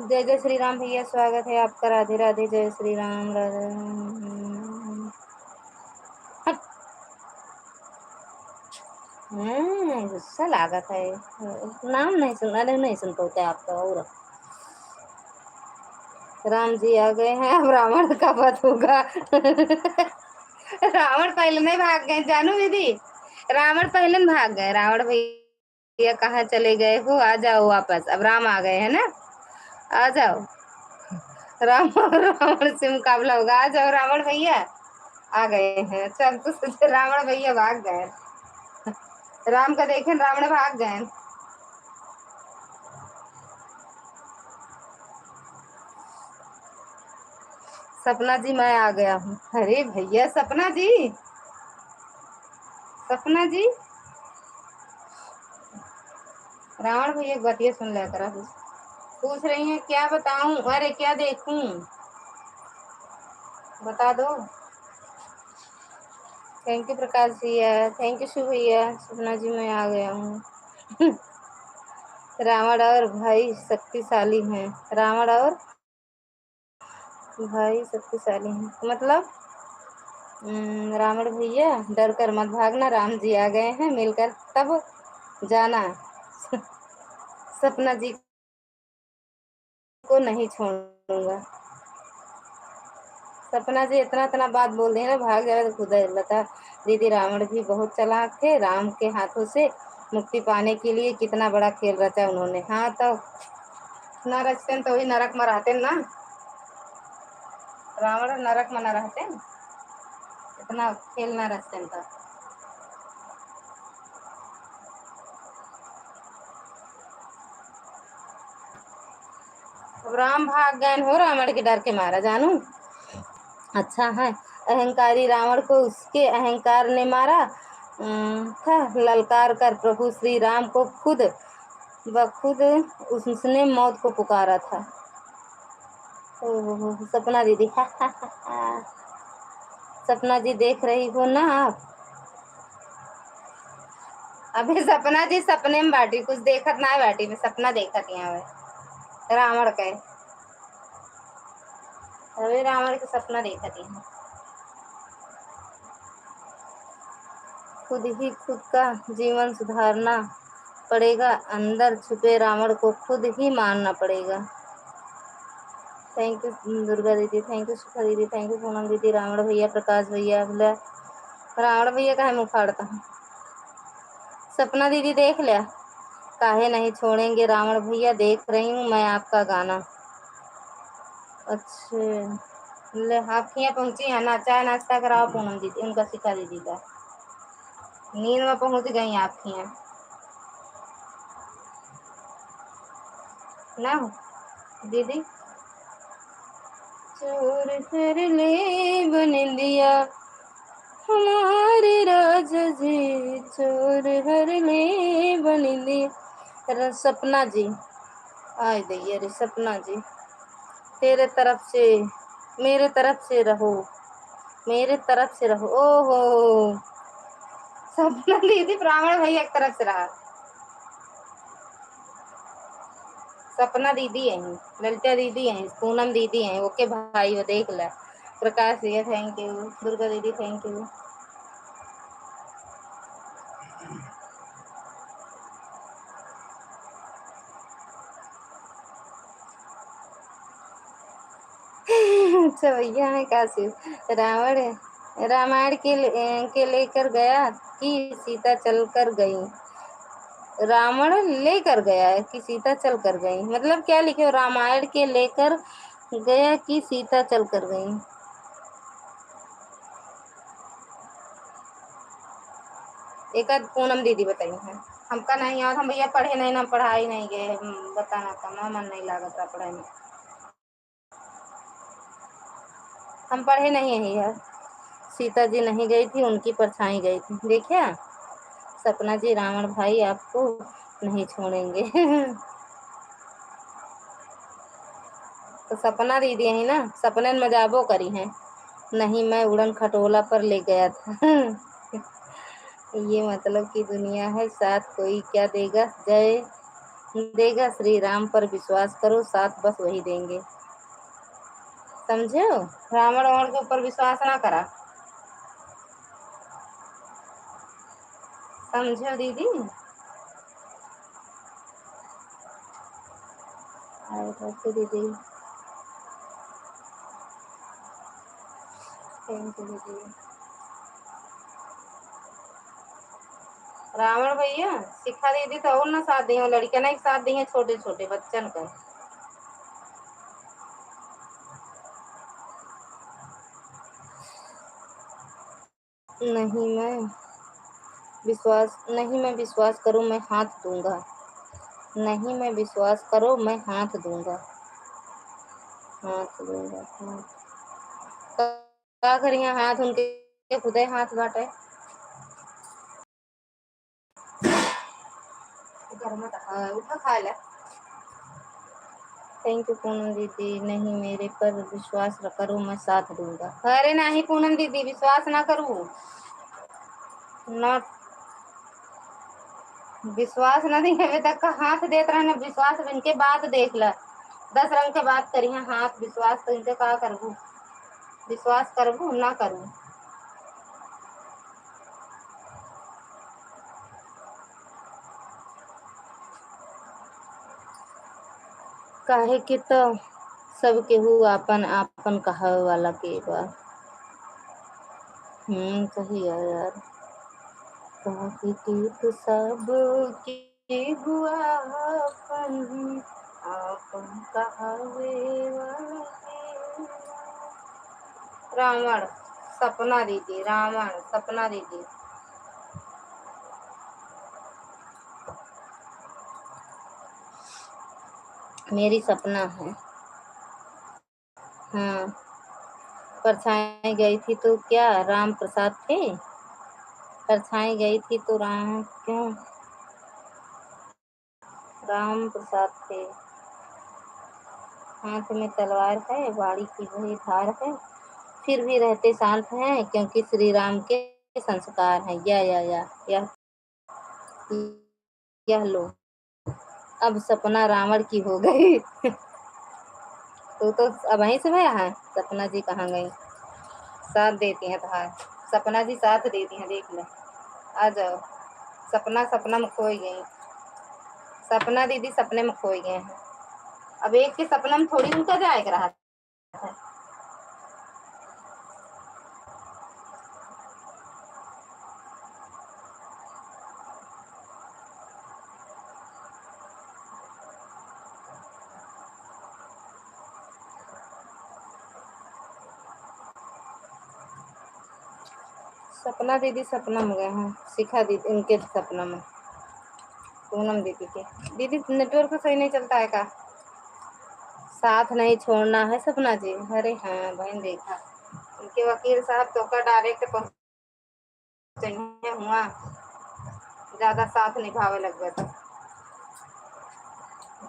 जय जय श्री राम भैया, स्वागत है आपका। राधे राधे, जय श्री राम। राधे। गुस्सा लागत है, नाम नहीं सुन, अरे नहीं सुन पाते आपका। और राम जी आ गए हैं, अब रावण का वध होगा। रावण पहले में भाग गए जानू दीदी, रावण पहले में भाग गए। रावण भैया कहाँ चले गए हो, आ जाओ वापस, अब राम आ गए हैं ना, आ जाओ। राम और रावण से मुकाबला होगा, आ जाओ रावण भैया आ गए हैं। चल तो सोचे रावण भैया भाग गए, राम का देखे रावण भाग गए। सपना जी मैं आ गया हूँ। अरे भैया सपना जी, सपना जी, रावण भैया की बतिया सुन लिया करा। पूछ रही हैं क्या बताऊं, अरे क्या देखूं, बता दो। थैंक यू प्रकाश भैया, थैंक यू शिव भैया। सपना जी मैं आ गया हूँ। रावण और भाई शक्तिशाली हैं, रावण और भाई शक्तिशाली हैं मतलब। रावण भैया डर कर मत भागना, राम जी आ गए हैं, मिलकर तब जाना। सपना जी को नहीं छोड़ूंगा। सपना जी इतना इतना बात बोल रही है ना, भाग जाए तो खुदा लता। दीदी रावण भी बहुत चालाक थे, राम के हाथों से मुक्ति पाने के लिए कितना बड़ा खेल रचा उन्होंने। हाँ तो न रचते तो वही नरक में रहते ना, रावण नरक में न रहते, इतना खेल न रचते तो। अब राम भाग गए हो रावण के डर के मारा जानू। अच्छा है, अहंकारी रावण को उसके अहंकार ने मारा था। ललकार कर प्रभु श्री राम को खुद ब खुद उसने मौत को पुकारा था। ओहो सपना दीदी, सपना जी देख रही हो ना आप। अभी सपना जी सपने में बाटी, कुछ देखत ना है बाटी में, सपना देखत यहाँ रावण के, अभी रावण के सपना देखत यहाँ। खुद ही खुद का जीवन सुधारना पड़ेगा, अंदर छुपे रावण को खुद ही मारना पड़ेगा। थैंक यू दुर्गा दीदी, थैंक यू सुखा दीदी, थैंक यू पूनम दीदी। रावण भैया, प्रकाश भैया, बोला रावण भैया का है मुँह फाड़ता हूँ। सपना दीदी देख लिया, काहे नहीं छोड़ेंगे रावण भैया, देख रही हूँ मैं आपका गाना। अच्छा ले आपके यहाँ पहुँची है ना, चाय नाश्ता कराओ पूनम दीदी, उनका शिखा दीदी का। नींद में पहुँच गई आपके यहाँ ना दीदी। चोर कर ले बन दिया हमारे राजा जी, चोर हर ले बन दिया। सपना जी आय दैया रे, सपना जी तेरे तरफ से, मेरे तरफ से रहो, मेरे तरफ से रहो। ओहो सपना दीदी ब्राह्मण भैया एक तरफ से रहा। सपना दीदी है, ललिता दीदी है, पूनम दीदी है, ओके भाई वो देख ला। प्रकाश भैया थैंक यू, दुर्गा दीदी थैंक यू। अच्छा भैया है काशी। रावण रामायण के लेकर गया कि सीता चल कर गई। रावण लेकर गया है कि सीता चल कर गई, मतलब क्या लिखे हो, रामायण के लेकर गया कि सीता चल कर गई। एक आध पूनम दीदी बताई है, हमका नहीं याद, हम भैया पढ़े नहीं ना, पढ़ाई नहीं गए, बताना था, मन नहीं लागत रहा पढ़ाई में, हम पढ़े नहीं है यार। सीता जी नहीं गई थी, उनकी परछाई गई थी, देखिए सपना जी, रावण भाई आपको नहीं छोड़ेंगे। तो सपना दीदी है ना, सपने में मजाबो करी है, नहीं मैं उड़न खटोला पर ले गया था। ये मतलब की दुनिया है, साथ कोई क्या देगा, जय देगा श्री राम पर विश्वास करो, साथ बस वही देंगे, समझे हो। रावण वावण के ऊपर विश्वास ना करा, समझो दीदी। दीदी थैंक यू दीदी। रावण भैया सिखा दीदी तो और ना साथ दी, लड़कियां ना एक साथ दी है, छोटे छोटे बच्चन का। नहीं मैं विश्वास करूं मैं हाथ दूंगा, नहीं मैं विश्वास करो मैं हाथ दूंगा, हाथ दूंगा हाथ। का करिए हाथ उनके खुदे हाथ बाटे, उठा खा ले। थैंक यू पूनम दीदी, नहीं मेरे पर विश्वास करो मैं साथ दूंगा, अरे नहीं पूनम दीदी विश्वास ना करूँ, नॉट विश्वास न दी अभी तक का हाथ देत रहे ना, विश्वास इनके बात देख ल, 10 रंग के बात करी है, हाथ विश्वास तो इनके का करबू, विश्वास करबू ना करूँ। काहे कि तो सब केहू आपन आपन कहावे वाला के बा। सही है यार, काहे कि तो सब के हुआ आपन आपन कहावे वाला के बा। रावण सपना दीदी, रावण सपना दीदी, मेरी सपना है। हाँ परछाई गई थी तो क्या राम प्रसाद थे, परछाई गई थी तो राम क्यों, राम प्रसाद थे, हाथ में तलवार है, बाड़ी की वही धार है, फिर भी रहते शांत हैं क्योंकि श्री राम के संस्कार हैं, यह लो, अब सपना रावण की हो गई। तो अब वहीं से मैं यहाँ, सपना जी कहाँ गई, साथ देती हैं तुम्हारे, सपना जी साथ देती हैं, देख ले, आ जाओ, सपना सपना में खोई गई, सपना दीदी सपने में खोई गए हैं, अब एक के सपना में थोड़ी उनका जाएगा रहा है। सपना दीदी सपना में गए हैं, शिखा दीदी उनके सपना में, पूनम दीदी के, दीदी नेटवर्क सही नहीं चलता है का, साथ नहीं छोड़ना है सपना जी, अरे हाँ बहन देखा, उनके वकील साहब तो का डायरेक्ट पहुंचे हुआ, ज्यादा साथ निभावे लग गया था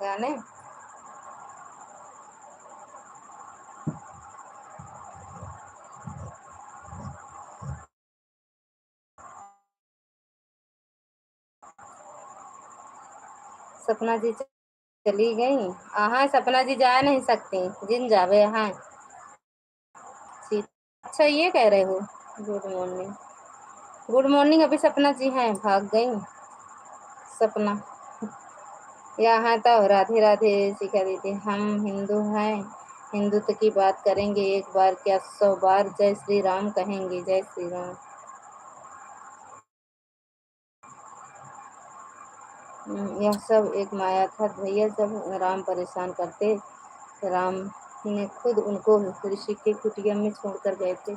गाने। सपना जी चली गई, हाँ सपना जी जा नहीं सकती, जिन जावे यहाँ, अच्छा ये कह रहे हो, गुड मॉर्निंग, गुड मॉर्निंग, अभी सपना जी हैं भाग गई, सपना यहाँ तो राधे राधे सिखा देते, हम हिंदू हैं, हिंदुत्व की बात करेंगे, एक बार क्या 100 बार जय श्री राम कहेंगे, जय श्री राम। यह सब एक माया था भैया। जब राम परेशान करते, राम ने खुद उनको ऋषि की कुटिया में छोड़कर गए थे।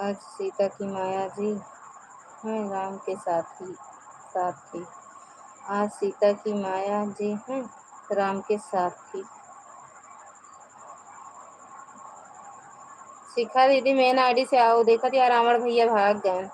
आज सीता की माया जी हैं राम के साथ थी। आज सीता की माया जी हैं राम के साथ थी। शिखा दीदी मेन आईडी से आओ, देखा थी रावण भैया भाग गए।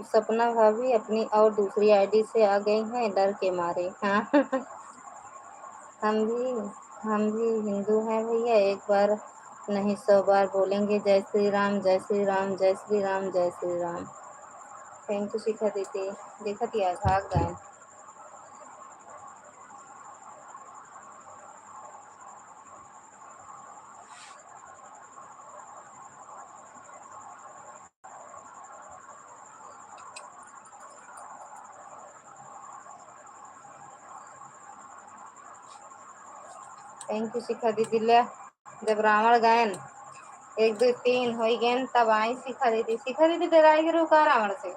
सपना भाभी अपनी और दूसरी आईडी से आ गई हैं डर के मारे। हाँ हम भी हम भी हिंदू हैं भैया। एक बार नहीं 100 बार बोलेंगे जय श्री राम जय श्री राम जय श्री राम जय श्री राम। थैंक यू शिखा दीदी। देखा थी आज भाग गए। थैंक यू शिखा दीदी। ले जब रावण गए 1 2 3 हो गए तब आई शिखा दीदी। शिखा दीदी डराई गिरो का रावण से।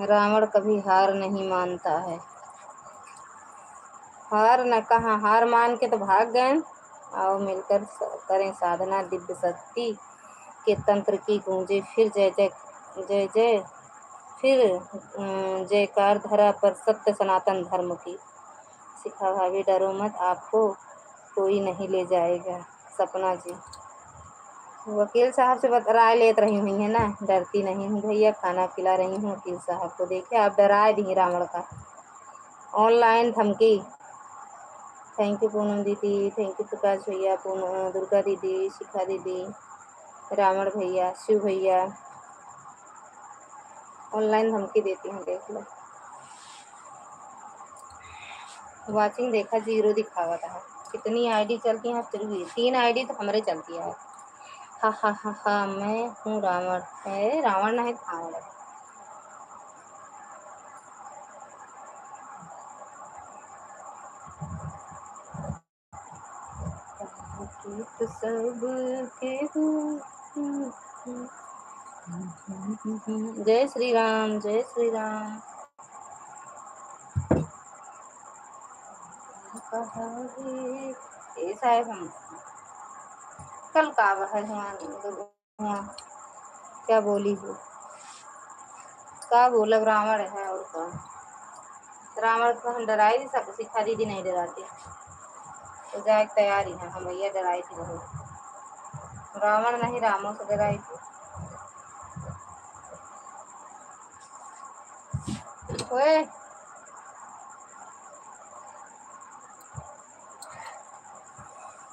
रावण कभी हार नहीं मानता है। हार न कहाँ, हार मान के तो भाग गए। आओ मिलकर करें साधना, दिव्य शक्ति के तंत्र की गूंजे फिर जय जय जय जय। फिर जयकार धरा पर सत्य सनातन धर्म की। शिखा भाभी डरो मत, आपको कोई नहीं ले जाएगा। सपना जी वकील साहब से राय लेत रही हुई है ना, डरती नहीं हूँ भैया, खाना खिला रही हूँ वकील साहब को। देखे आप डराए दी रावण का। ऑनलाइन धमकी। थैंक यू पूनम दीदी। थैंक यू प्रकाश भैया, पूनम, दुर्गा दीदी, शिखा दीदी, रावण भैया, शिव भैया। ऑनलाइन धमकी देती हैं, देख लो। वाचिंग देखा 0 दिखावा था। कितनी आईडी चलती हैं फिर भी? 3 आईडी तो हमारे चलती है। हा हा हा हा मैं हूँ रावण है, रावण नहीं रावण है। सब के जय श्री राम जय श्री राम। ऐसा है हम कल का है हाँ, क्या बोली हो? का बोला रावण है और कौन? रावण को हम डराई थी, सब शिखा दीदी नहीं डराती तो जाए तैयारी है। हम भैया डराई थी बहुत। रावण नहीं रामों से डराई थी। ओए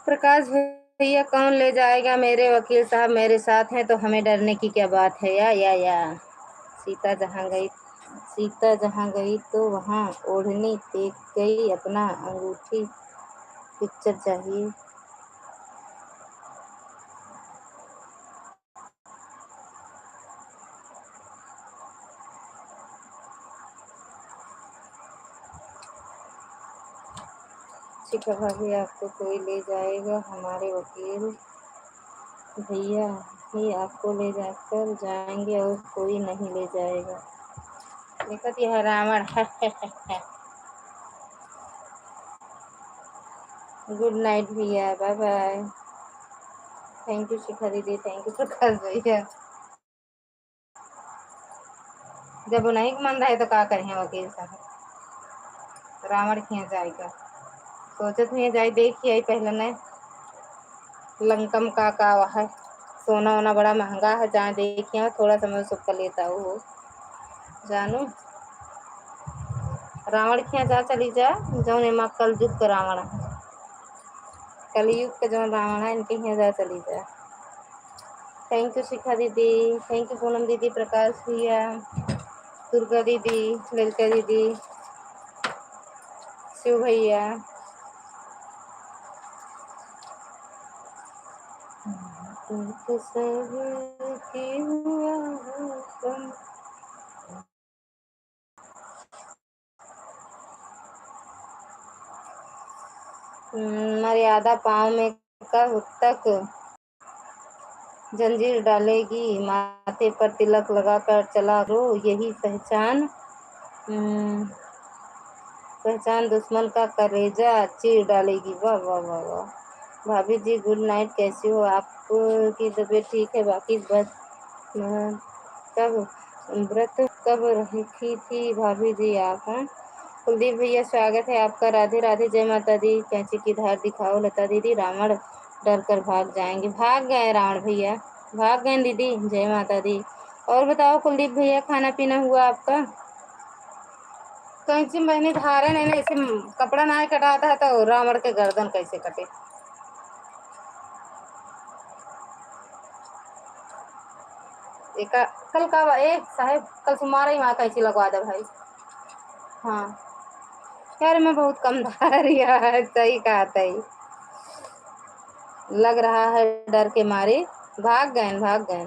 प्रकाश भैया कौन ले जाएगा? मेरे वकील साहब मेरे साथ हैं तो हमें डरने की क्या बात है। या सीता जहाँ गई सीता जहाँ गई तो वहाँ ओढ़नी फेंक गई। अपना अंगूठी पिक्चर चाहिए। शिखा भाभी आपको कोई ले जाएगा? हमारे वकील भैया ही आपको ले जाकर जाएंगे और कोई नहीं ले जाएगा। देखो यह रावण है। गुड नाइट भैया, बाय बाय। थैंक यू शिखा दीदी। थैंक यू प्रकाश भैया। जब वो नहीं मन रहे तो क्या करें वकील साहब? रावण खिया जाएगा। सोचत हुए जाए देखिए पहले ने लंकम का है। सोना वोना बड़ा महंगा है, जहाँ देखिए थोड़ा समय सुख लेता हो। जानू रावण के यहाँ जा चली जा, जौन माँ कल युग का रावण है, कलयुग का जौन रावण है, इनके यहाँ जा चली जा। थैंक यू शिखा दीदी, थैंक यू पूनम दीदी, प्रकाश भैया, दुर्गा दीदी, ललिता दीदी, शिव भैया। मर्यादा पाँव में कब तक जंजीर डालेगी, माथे पर तिलक लगाकर चला रो, यही पहचान पहचान दुश्मन का कलेजा चीर डालेगी। वाह वाह वाह वाह। भाभी जी गुड नाइट, कैसी हो? आपकी तबीयत ठीक है? बाकी बस कब व्रत कब रखी थी भाभी जी आप? हैं कुलदीप भैया, स्वागत है आपका। राधे राधे, जय माता दी। कैंची की धार दिखाओ लता दीदी, रावण डर कर भाग जाएंगे। भाग गए रावण भैया, भाग गए दीदी, जय माता दी। और बताओ कुलदीप भैया, खाना पीना हुआ आपका? कैंची मैंने धारा नहीं ना, ऐसे कपड़ा ना कटाता है तो रावण के गर्दन कैसे कटे? एक कल का एक साहेब कल तुम्हारा ही वहाँ कैंची लगवा दे भाई। हाँ यार, मैं बहुत कम धार यार, सही कहा सही। लग रहा है डर के मारे भाग गए, भाग गए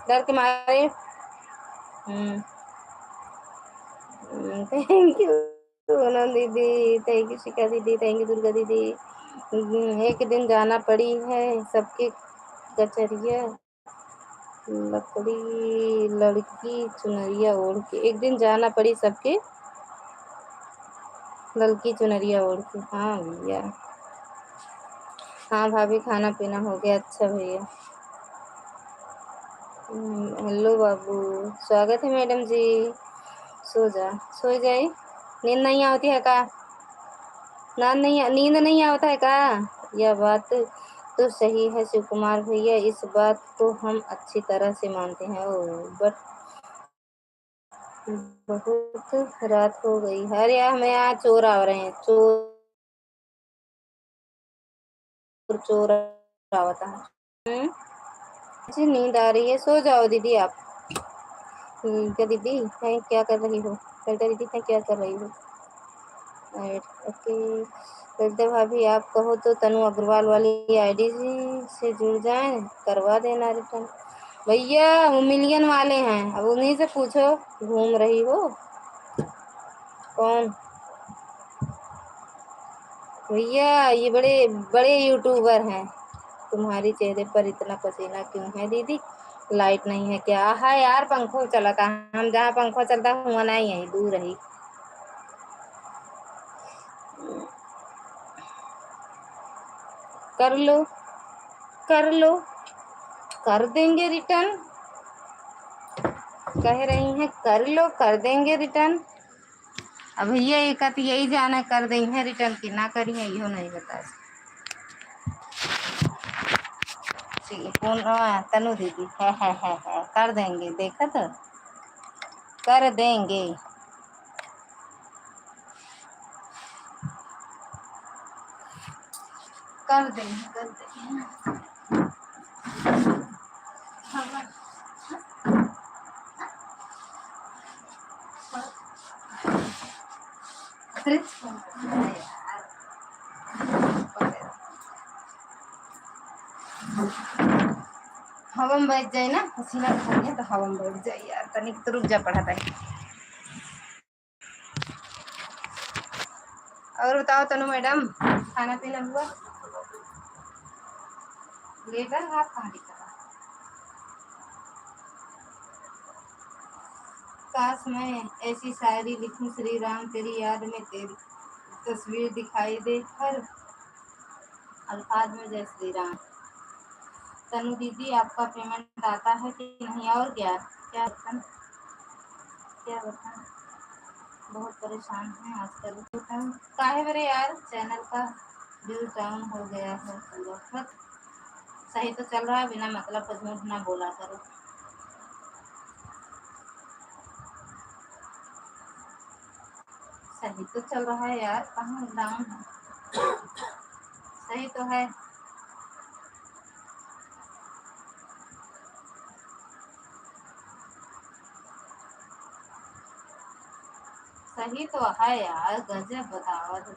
डर के मारे। थैंक यू सोनम दीदी, थैंक यू शिखा दीदी, थैंक यू दुर्गा दीदी। एक दिन जाना पड़ी है सबके कचरिया, लकड़ी लड़की चुनरिया ओढ़ के। एक दिन जाना पड़ी सबके लड़की चुनरिया ओढ़ के। हाँ भैया, हाँ भाभी, खाना पीना हो गया। अच्छा भैया, हेलो बाबू, स्वागत है मैडम जी। सो जा, सो जाए। नींद नहीं आती है का? नींद नहीं आता है का? यह बात तो सही है शिव कुमार भैया, इस बात को हम अच्छी तरह से मानते हैं। ओ बट बहुत रात हो गई है। अरे यार, हमें यहाँ चोर आ रहे हैं, चोर चोर आवता है। मुझे नींद आ रही है, सो जाओ दीदी आप। क्या दीदी है, क्या कर रही हो? ललिता दीदी है, क्या कर रही हो? ओके ललिता भाभी, आप कहो तो तनु अग्रवाल वाली आईडी से जुड़ जाए, करवा देना रिटर्न। भैया वो मिलियन वाले हैं, अब उन्हीं से पूछो। घूम रही हो? कौन भैया? ये बड़े बड़े यूट्यूबर हैं। तुम्हारी चेहरे पर इतना पसीना क्यों है दीदी? लाइट नहीं है क्या? है यार, पंखो चला था, हम जहाँ पंखो चलता हुआ नहीं है, दूर रही। कर लो, कर लो, कर देंगे रिटर्न। कह रही हैं कर लो, कर देंगे रिटर्न। अब भैया एक यही जाना, कर देंगे रिटर्न की ना करिए, यो नहीं बता कौन। तनु दीदी है, कर देंगे, देखा तो, कर देंगे। कर देंगे, कर देंगे। हवा में बैठ जाए ना, पसीना खाने तो हवा में बैठ जाए यार, तनिक तो रुक जा, पढ़ा था। और बताओ तनु मैडम, खाना पीना हुआ? लेटर आप कहाँ लिखा था? काश मैं ऐसी शायरी लिखूं, श्री राम तेरी याद में तेरी तस्वीर दिखाई दे हर अल्फाज में, जय श्री राम। तनु दीदी, आपका पेमेंट आता है कि नहीं? और क्या क्या बताऊं, क्या बताऊं, बहुत परेशान हैं आजकल। काहे मेरे यार चैनल का व्यू डाउन हो गया है पूरा। सही तो चल रहा है, बिना मतलब का झूठ ना बोला करो। सही तो चल रहा है यार, कहाँ डाउन है? सही तो है। सही तो है यार, गजब बताओ तो।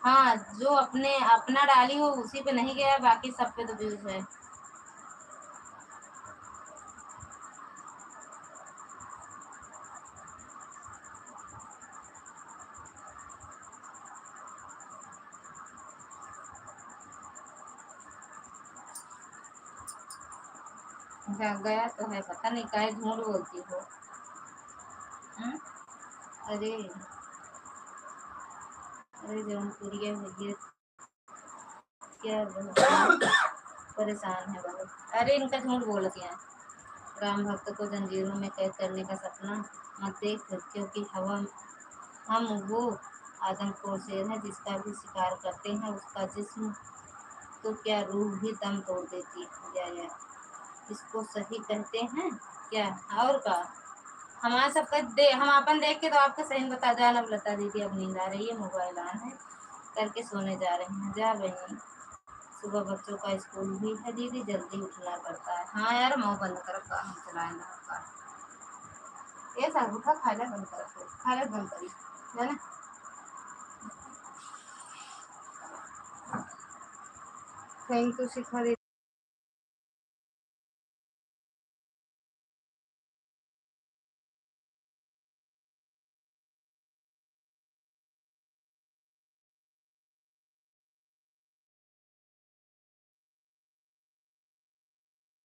हाँ, जो अपने अपना डाली हो उसी पे नहीं गया, बाकी सब पे तो व्यूज है। गया तो है, पता नहीं काहे झूठ बोलती हो। हम्म? अरे अरे जौनपुरिया भैया क्या परेशान है बहुत। अरे इनका झूठ बोल गया। राम भक्त को जंजीरों में कैद करने का सपना मत देख, क्योंकि हम वो आदमखोर शेर है जिसका भी शिकार करते हैं उसका जिस्म तो क्या रूह भी दम तोड़ देती है। या इसको सही कहते हैं क्या? और का हमारा सबका हम अपन देख के तो आपको सही बता जाना। लता दीदी अब नींद आ रही है, मोबाइल ऑन है, करके सोने जा रहे हैं। जा बहनी, सुबह बच्चों का स्कूल भी है दीदी, जल्दी उठना पड़ता है। हाँ यार, मुँह बंद करो, काम चलाए ना आपका। ये सब उठा, खाना बंद करो, खाना बंद करी है ना। थैंक यू शिखा दीदी।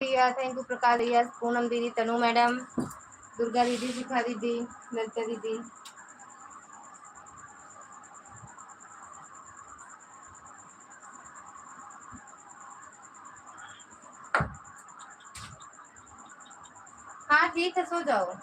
थैंक यू प्रकाश भैया, पूनम दीदी, तनु मैडम, दुर्गा दीदी, शिखा दीदी, ललिता दीदी। हाँ ठीक है, सो जाओ।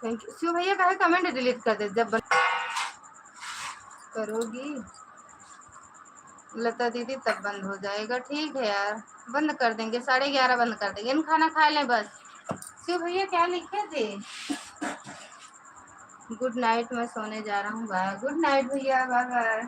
थैंक यू शिव भैया। कहे कमेंट डिलीट कर दे जब बंद करोगी लता दीदी तब बंद हो जाएगा। ठीक है यार, बंद कर देंगे, 11:30 बंद कर देंगे। इन खाना खा लें बस। शिव भैया क्या लिखे थे? गुड नाइट, मैं सोने जा रहा हूँ। बाय, गुड नाइट भैया, बाय बाय।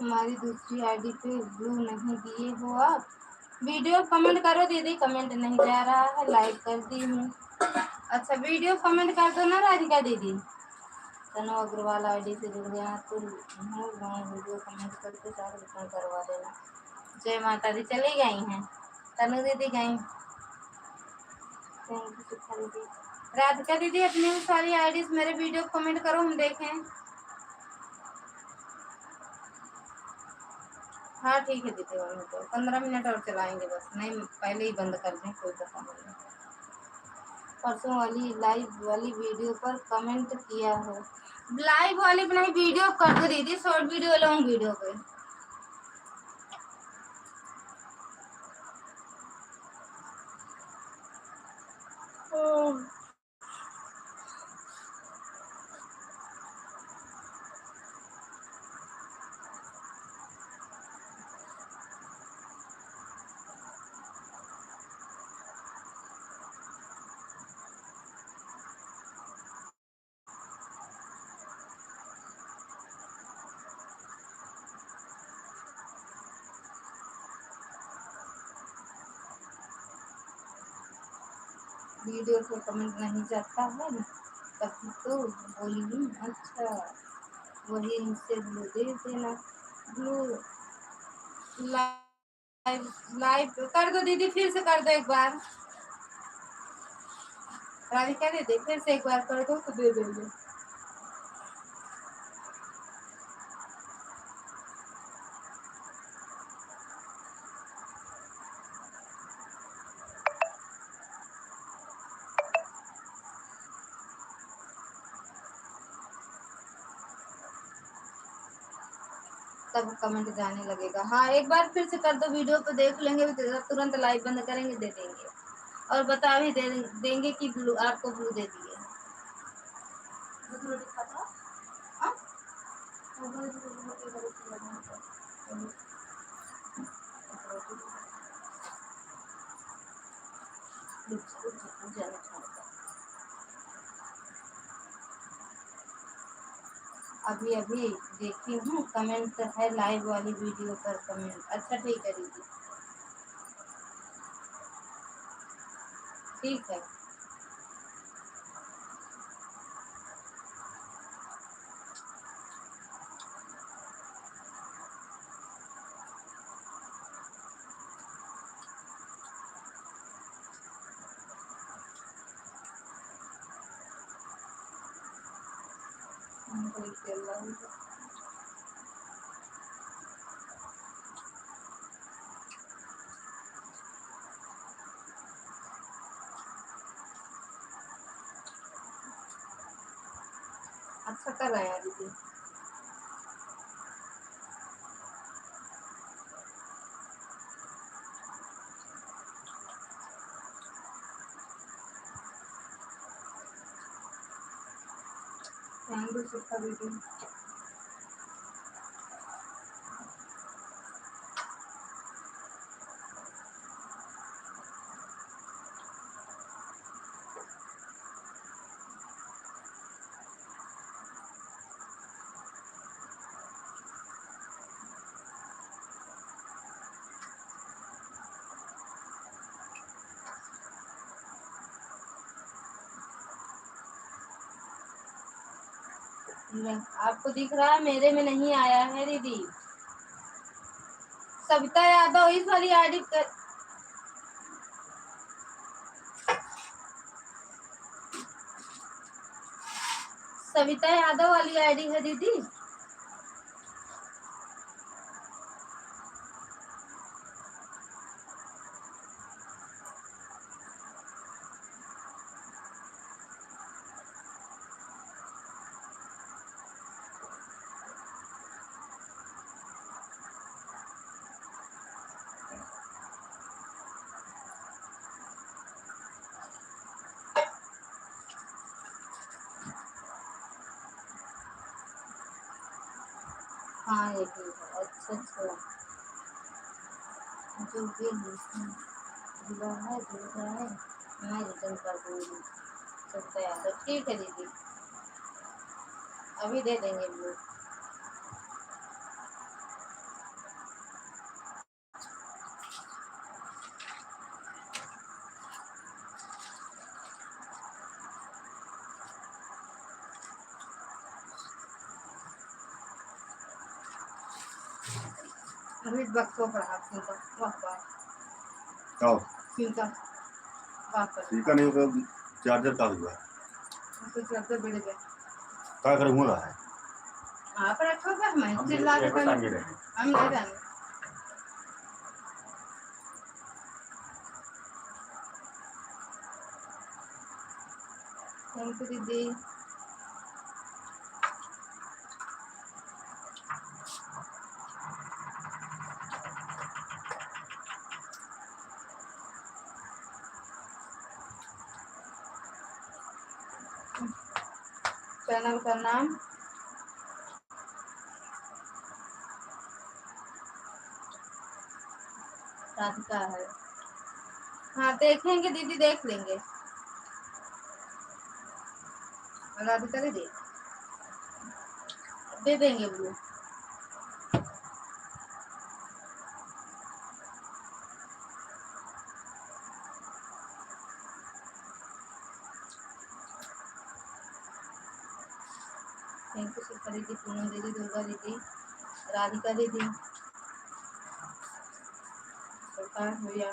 तुम्हारी दूसरी आईडी पे ब्लू नहीं दिए हो आप? वीडियो कमेंट करो दीदी, कमेंट नहीं जा रहा है, लाइक कर दी हूँ। अच्छा वीडियो कमेंट कर दो ना राधिका दीदी। तनु अग्रवाल आईडी से जुड़ गया तो वीडियो कमेंट करके साथ रिटर्न करवा देना। जय माता दी। चली गई हैं तनु दीदी, गई। थैंक यू शिखा दीदी। राधिका दीदी अपनी सारी आईडीज मेरे वीडियो कमेंट करो, हम देखें। हाँ ठीक है दीदी, और तो 15 मिनट और चलाएंगे बस। नहीं पहले ही बंद कर दें, कोई पता नहीं। परसों वाली लाइव वाली वीडियो पर कमेंट किया हो। लाइव वाली नहीं, वीडियो कर दो दीदी, शॉर्ट वीडियो, लॉन्ग वीडियो पे। वीडियो पे कमेंट नहीं जाता है तभी तो बोली। अच्छा, वही इनसे ब्लू दे देना। ब्लू लाइव लाइव कर दो दीदी, फिर से कर दो एक बार। राधिका दीदी फिर से एक बार कर दो तो दे देंगे। तब कमेंट जाने लगेगा। हाँ, एक बार फिर से कर दो, वीडियो पे देख लेंगे, तुरंत लाइव बंद करेंगे, दे देंगे और बता भी देंगे कि ब्लू आपको ब्लू दे दिए। हाँ? अभी अभी देखती हूँ, कमेंट है लाइव वाली वीडियो पर कमेंट। अच्छा ठीक है दीदी, ठीक है। अच्छा कर रहे हैं दीदी। वीडियो आपको दिख रहा है, मेरे में नहीं आया है दीदी। सविता यादव इस वाली आईडी कर, सविता यादव वाली आईडी है दीदी। हाँ ये ठीक है। अच्छा अच्छा, जो भी जुड़ा है मैं रिटर्न कर दूंगी। सविता यादव ठीक है दीदी, अभी दे देंगे ब्लू। अभी बक्सों पर हाथ सीखा सीखा सीखा नहीं होगा, चार्जर का हुआ तो चार्जर बढ़ गया क्या करें हो रहा है। आप रखो बस, मैं चिल्ला के हम ले जाएंगे। थैंक यू दीदी। चैनल का नाम राधिका है। हाँ देखेंगे दीदी, देख लेंगे। राधिका दीदी दे देंगे वो। थैंक यू शिल्पा दीदी, पूनम दीदी, दुर्गा दीदी, राधिका दीदी, प्रकाश भैया।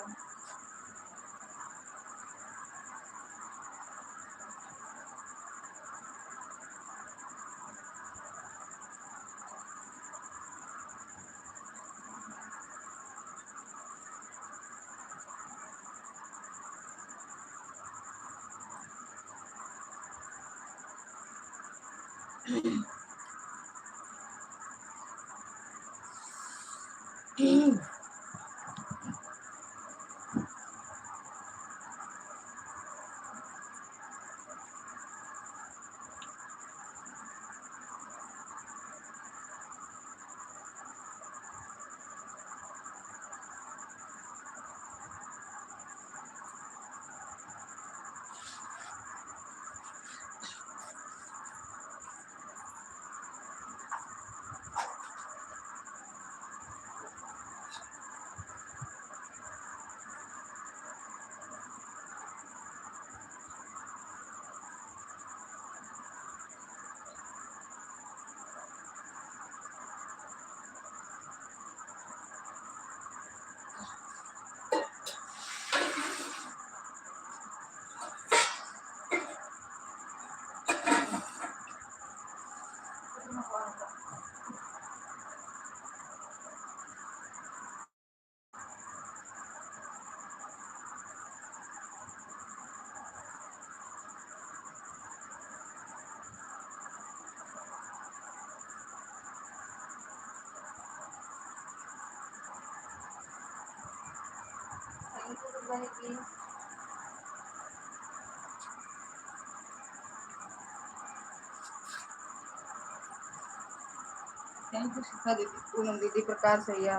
थैंक यू शिल्पा दीदी, पूनम दीदी, प्रकाश भैया।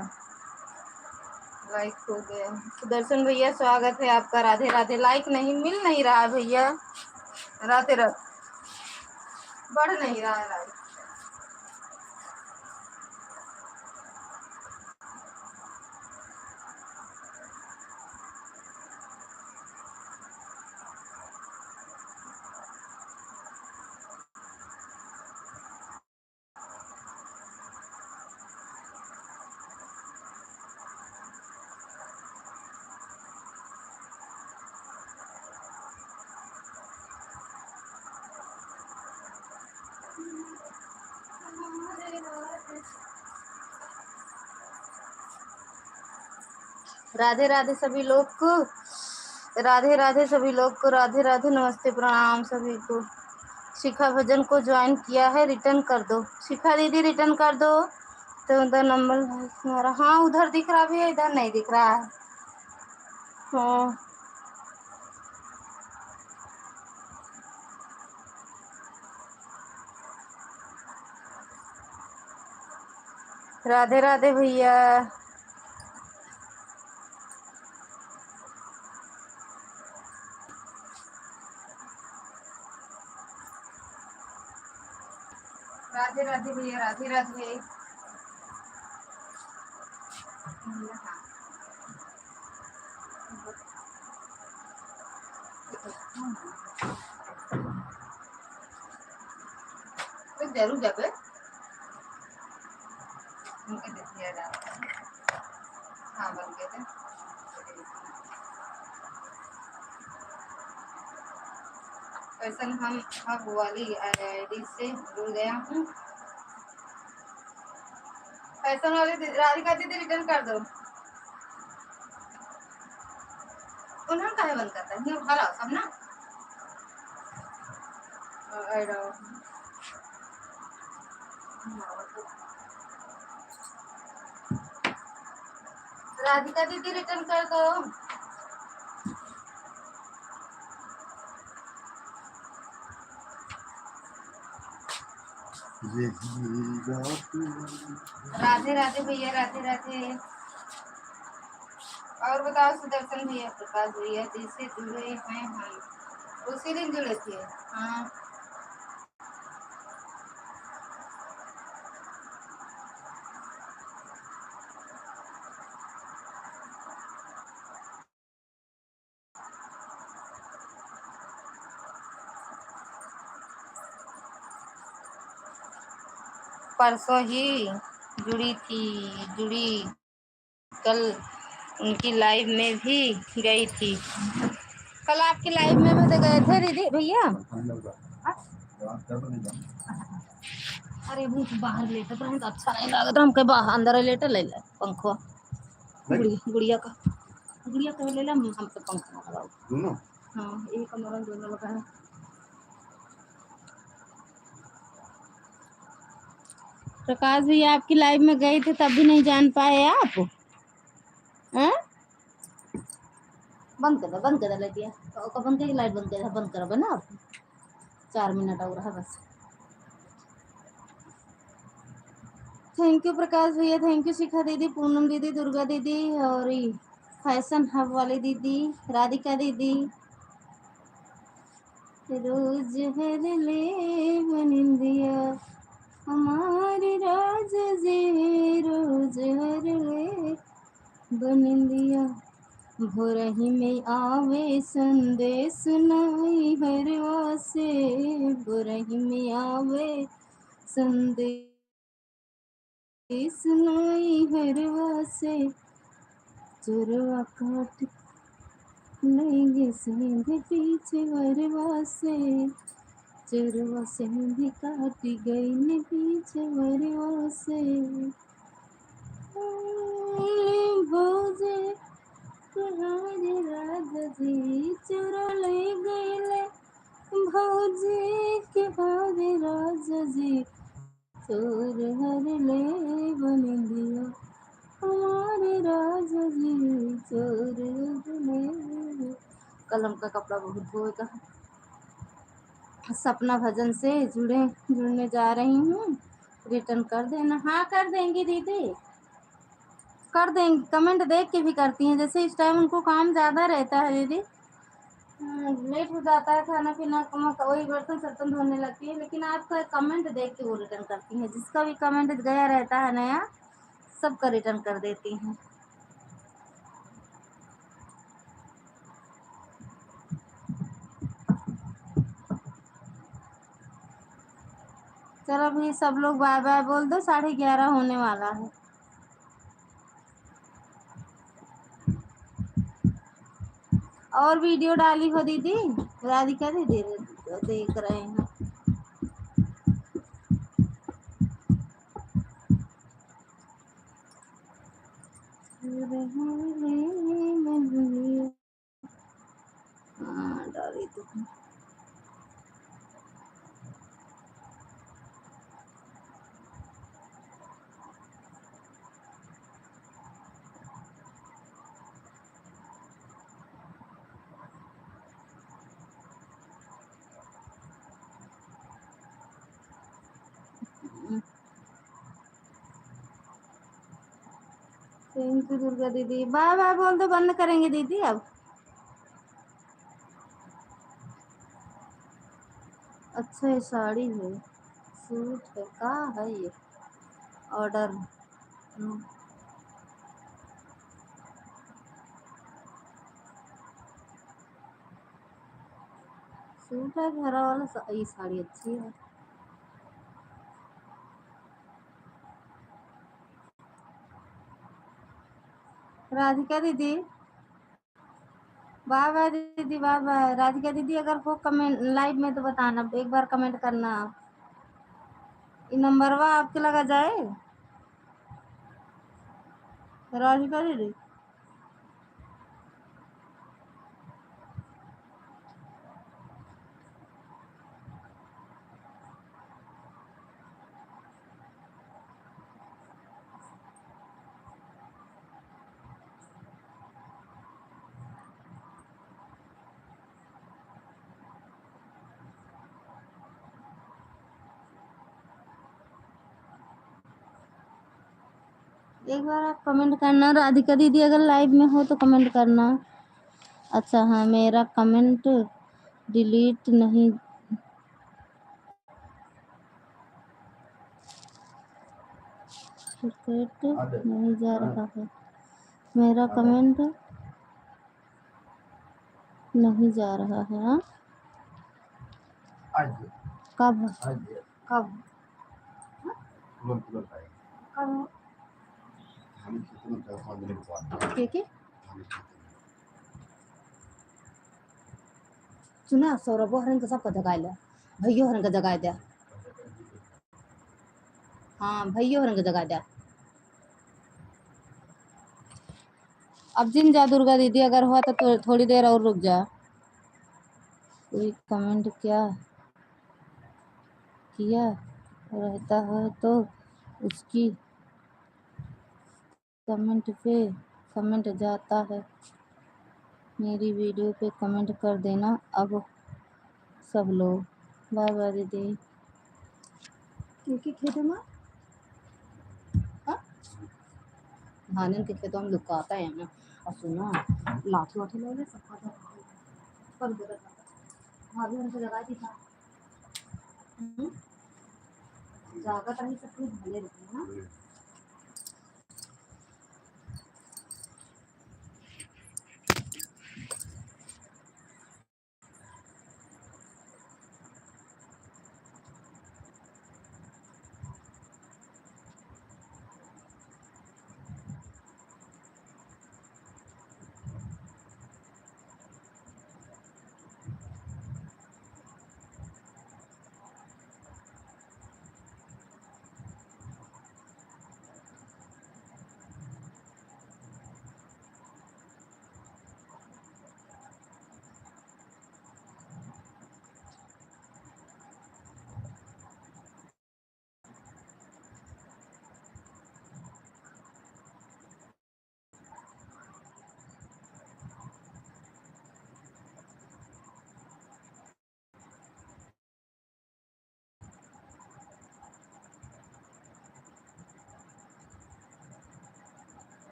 लाइक हो गया। सुदर्शन भैया स्वागत है आपका, राधे राधे। लाइक नहीं मिल नहीं रहा है भैया, राधे राधे। बढ़ नहीं रहा है लाइक। राधे राधे सभी लोग को, राधे राधे सभी लोग को, राधे राधे, नमस्ते, प्रणाम सभी को। शिखा भजन को ज्वाइन किया है, रिटर्न कर दो। शिखा दीदी रिटर्न कर दो। तो उधर नंबर तुम्हारा, हाँ उधर दिख रहा भी है, इधर नहीं दिख रहा है। हाँ राधे राधे भैया। राधे राधे भैया, राधे राधे। जरूर जब उनके देखिए हाँ बन गए थे। फैशन हम हब वाली आईडी से जुड़ गया हूँ। फैशन वाली राधिका दीदी रिटर्न कर दो। उन्होंने कहे बंद करता है हरा सब ना। राधिका दीदी रिटर्न कर दो। राधे राधे भैया, राधे राधे। और बताओ सुदर्शन भैया, प्रकाश भैया, जैसे जुड़े हैं हम उसी दिन जुड़े थे। हाँ, परसों ही जुड़ी थी, जुड़ी कल उनकी लाइव में भी गई थी। कल आपकी लाइव में भी तो गए थे दीदी भैया। अरे वो बाहर लेटे तो अच्छा नहीं लगता हमके, बाहर अंदर लेटे ले ले पंखो गुड़िया का, गुड़िया का ले ले, हम पे पंखा लगाओ दोनों। हाँ, एक कमरा दोनों लगा है। प्रकाश भैया आपकी लाइव में गए थे तब भी नहीं जान पाए आप हैं? बंद कर ले दिया तो बंद कर, लाइट बंद कर बना आप। 4 मिनट और रहा बस। थैंक यू प्रकाश भैया, थैंक यू शिखा दीदी, पूनम दीदी, दुर्गा दीदी, और फैशन हब वाली दीदी, राधिका दीदी। रोज हर ले बनिंदिया हमारे राज जी, रोज हर ले बनिंदिया भोरही में आवे संदेश नाई हरवा से, भोरही में आवे संदेश नाई हरवा से, चोरवा काट लेंगे सीधे पीछे वरवा से, चोरवा सीधे काट गई ने पीछे वरवा से। भोजे तुम्हारे राजा जी चुरा ले गए, भौजी के भारे राजा जी चोर हर ले बन दिया हमारे राजा जी, चोर हर ले। कलम का कपड़ा बहुत धोएगा। सपना भजन से जुड़ने जा रही हूँ, रिटर्न कर देना। हाँ कर देंगी दीदी, कर देंगे। कमेंट देख के भी करती हैं, जैसे इस टाइम उनको काम ज़्यादा रहता है दीदी, लेट हो जाता है, खाना पीना वही बर्तन सर्तन धोने लगती है, लेकिन आपका कमेंट देख के वो रिटर्न करती हैं। जिसका भी कमेंट गया रहता है नया, सबका रिटर्न कर देती हैं। चलो भी सब लोग बाय बाय बोल दो, 11:30 होने वाला है। और वीडियो डाली हो दीदी, राधिका दीदी देख रहे हैं। हाँ डाली तो थैंक यू दुर्गा दीदी, बाय बाय बोल दो, बंद करेंगे दीदी अब। अच्छा ये साड़ी है, सूट है, का है ये ऑर्डर। सूट है घर वाला, ये साड़ी अच्छी है। राधिका दीदी बाय बाय दीदी, बाय बाय। राधिका दीदी अगर वो कमेंट लाइव में तो बताना, एक बार कमेंट करना। ये नंबरवा आपके लगा जाए राधिका दीदी। एक बार आप कमेंट करना राधिका दीदी, अगर लाइव में हो तो कमेंट करना। अच्छा हाँ, मेरा कमेंट डिलीट नहीं, क्रिकेट नहीं जा रहा है, मेरा कमेंट नहीं जा रहा है। हाँ कब कब कब के सुना सौरभ हरण का सबका जगायला, भैया हरण का जगाय द्या। हाँ भैया हरण का जगाय द्या। अब जिन जा दुर्गा दीदी, अगर हुआ तो थोड़ी देर और रुक जा। कोई कमेंट क्या किया रहता है तो उसकी कमेंट पे कमेंट जाता है, मेरी वीडियो पे कमेंट कर देना अब सब लोग। बाय बाय दीदी। क्योंकि खेतों में धान के खेतों में लुकाता है ना, और सुनो लाठी वाठी ले ले सबका पर भाभी उनको लगा दी था। जाकर कहीं सब कुछ भले रहते हैं ना।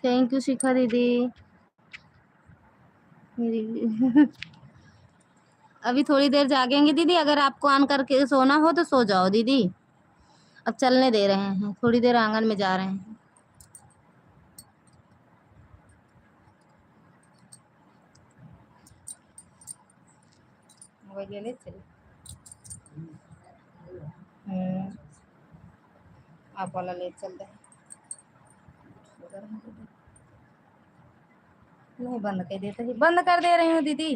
थैंक यू शिखा दीदी। मेरी अभी थोड़ी देर जागेंगे दीदी, अगर आपको ऑन करके सोना हो तो सो जाओ दीदी। अब चलने दे रहे हैं, थोड़ी देर आंगन में जा रहे हैं। मोबाइल ले ले चल। आप वाला ले चल रहे नहीं, बंद कर देते, बंद कर दे रही हूँ दीदी।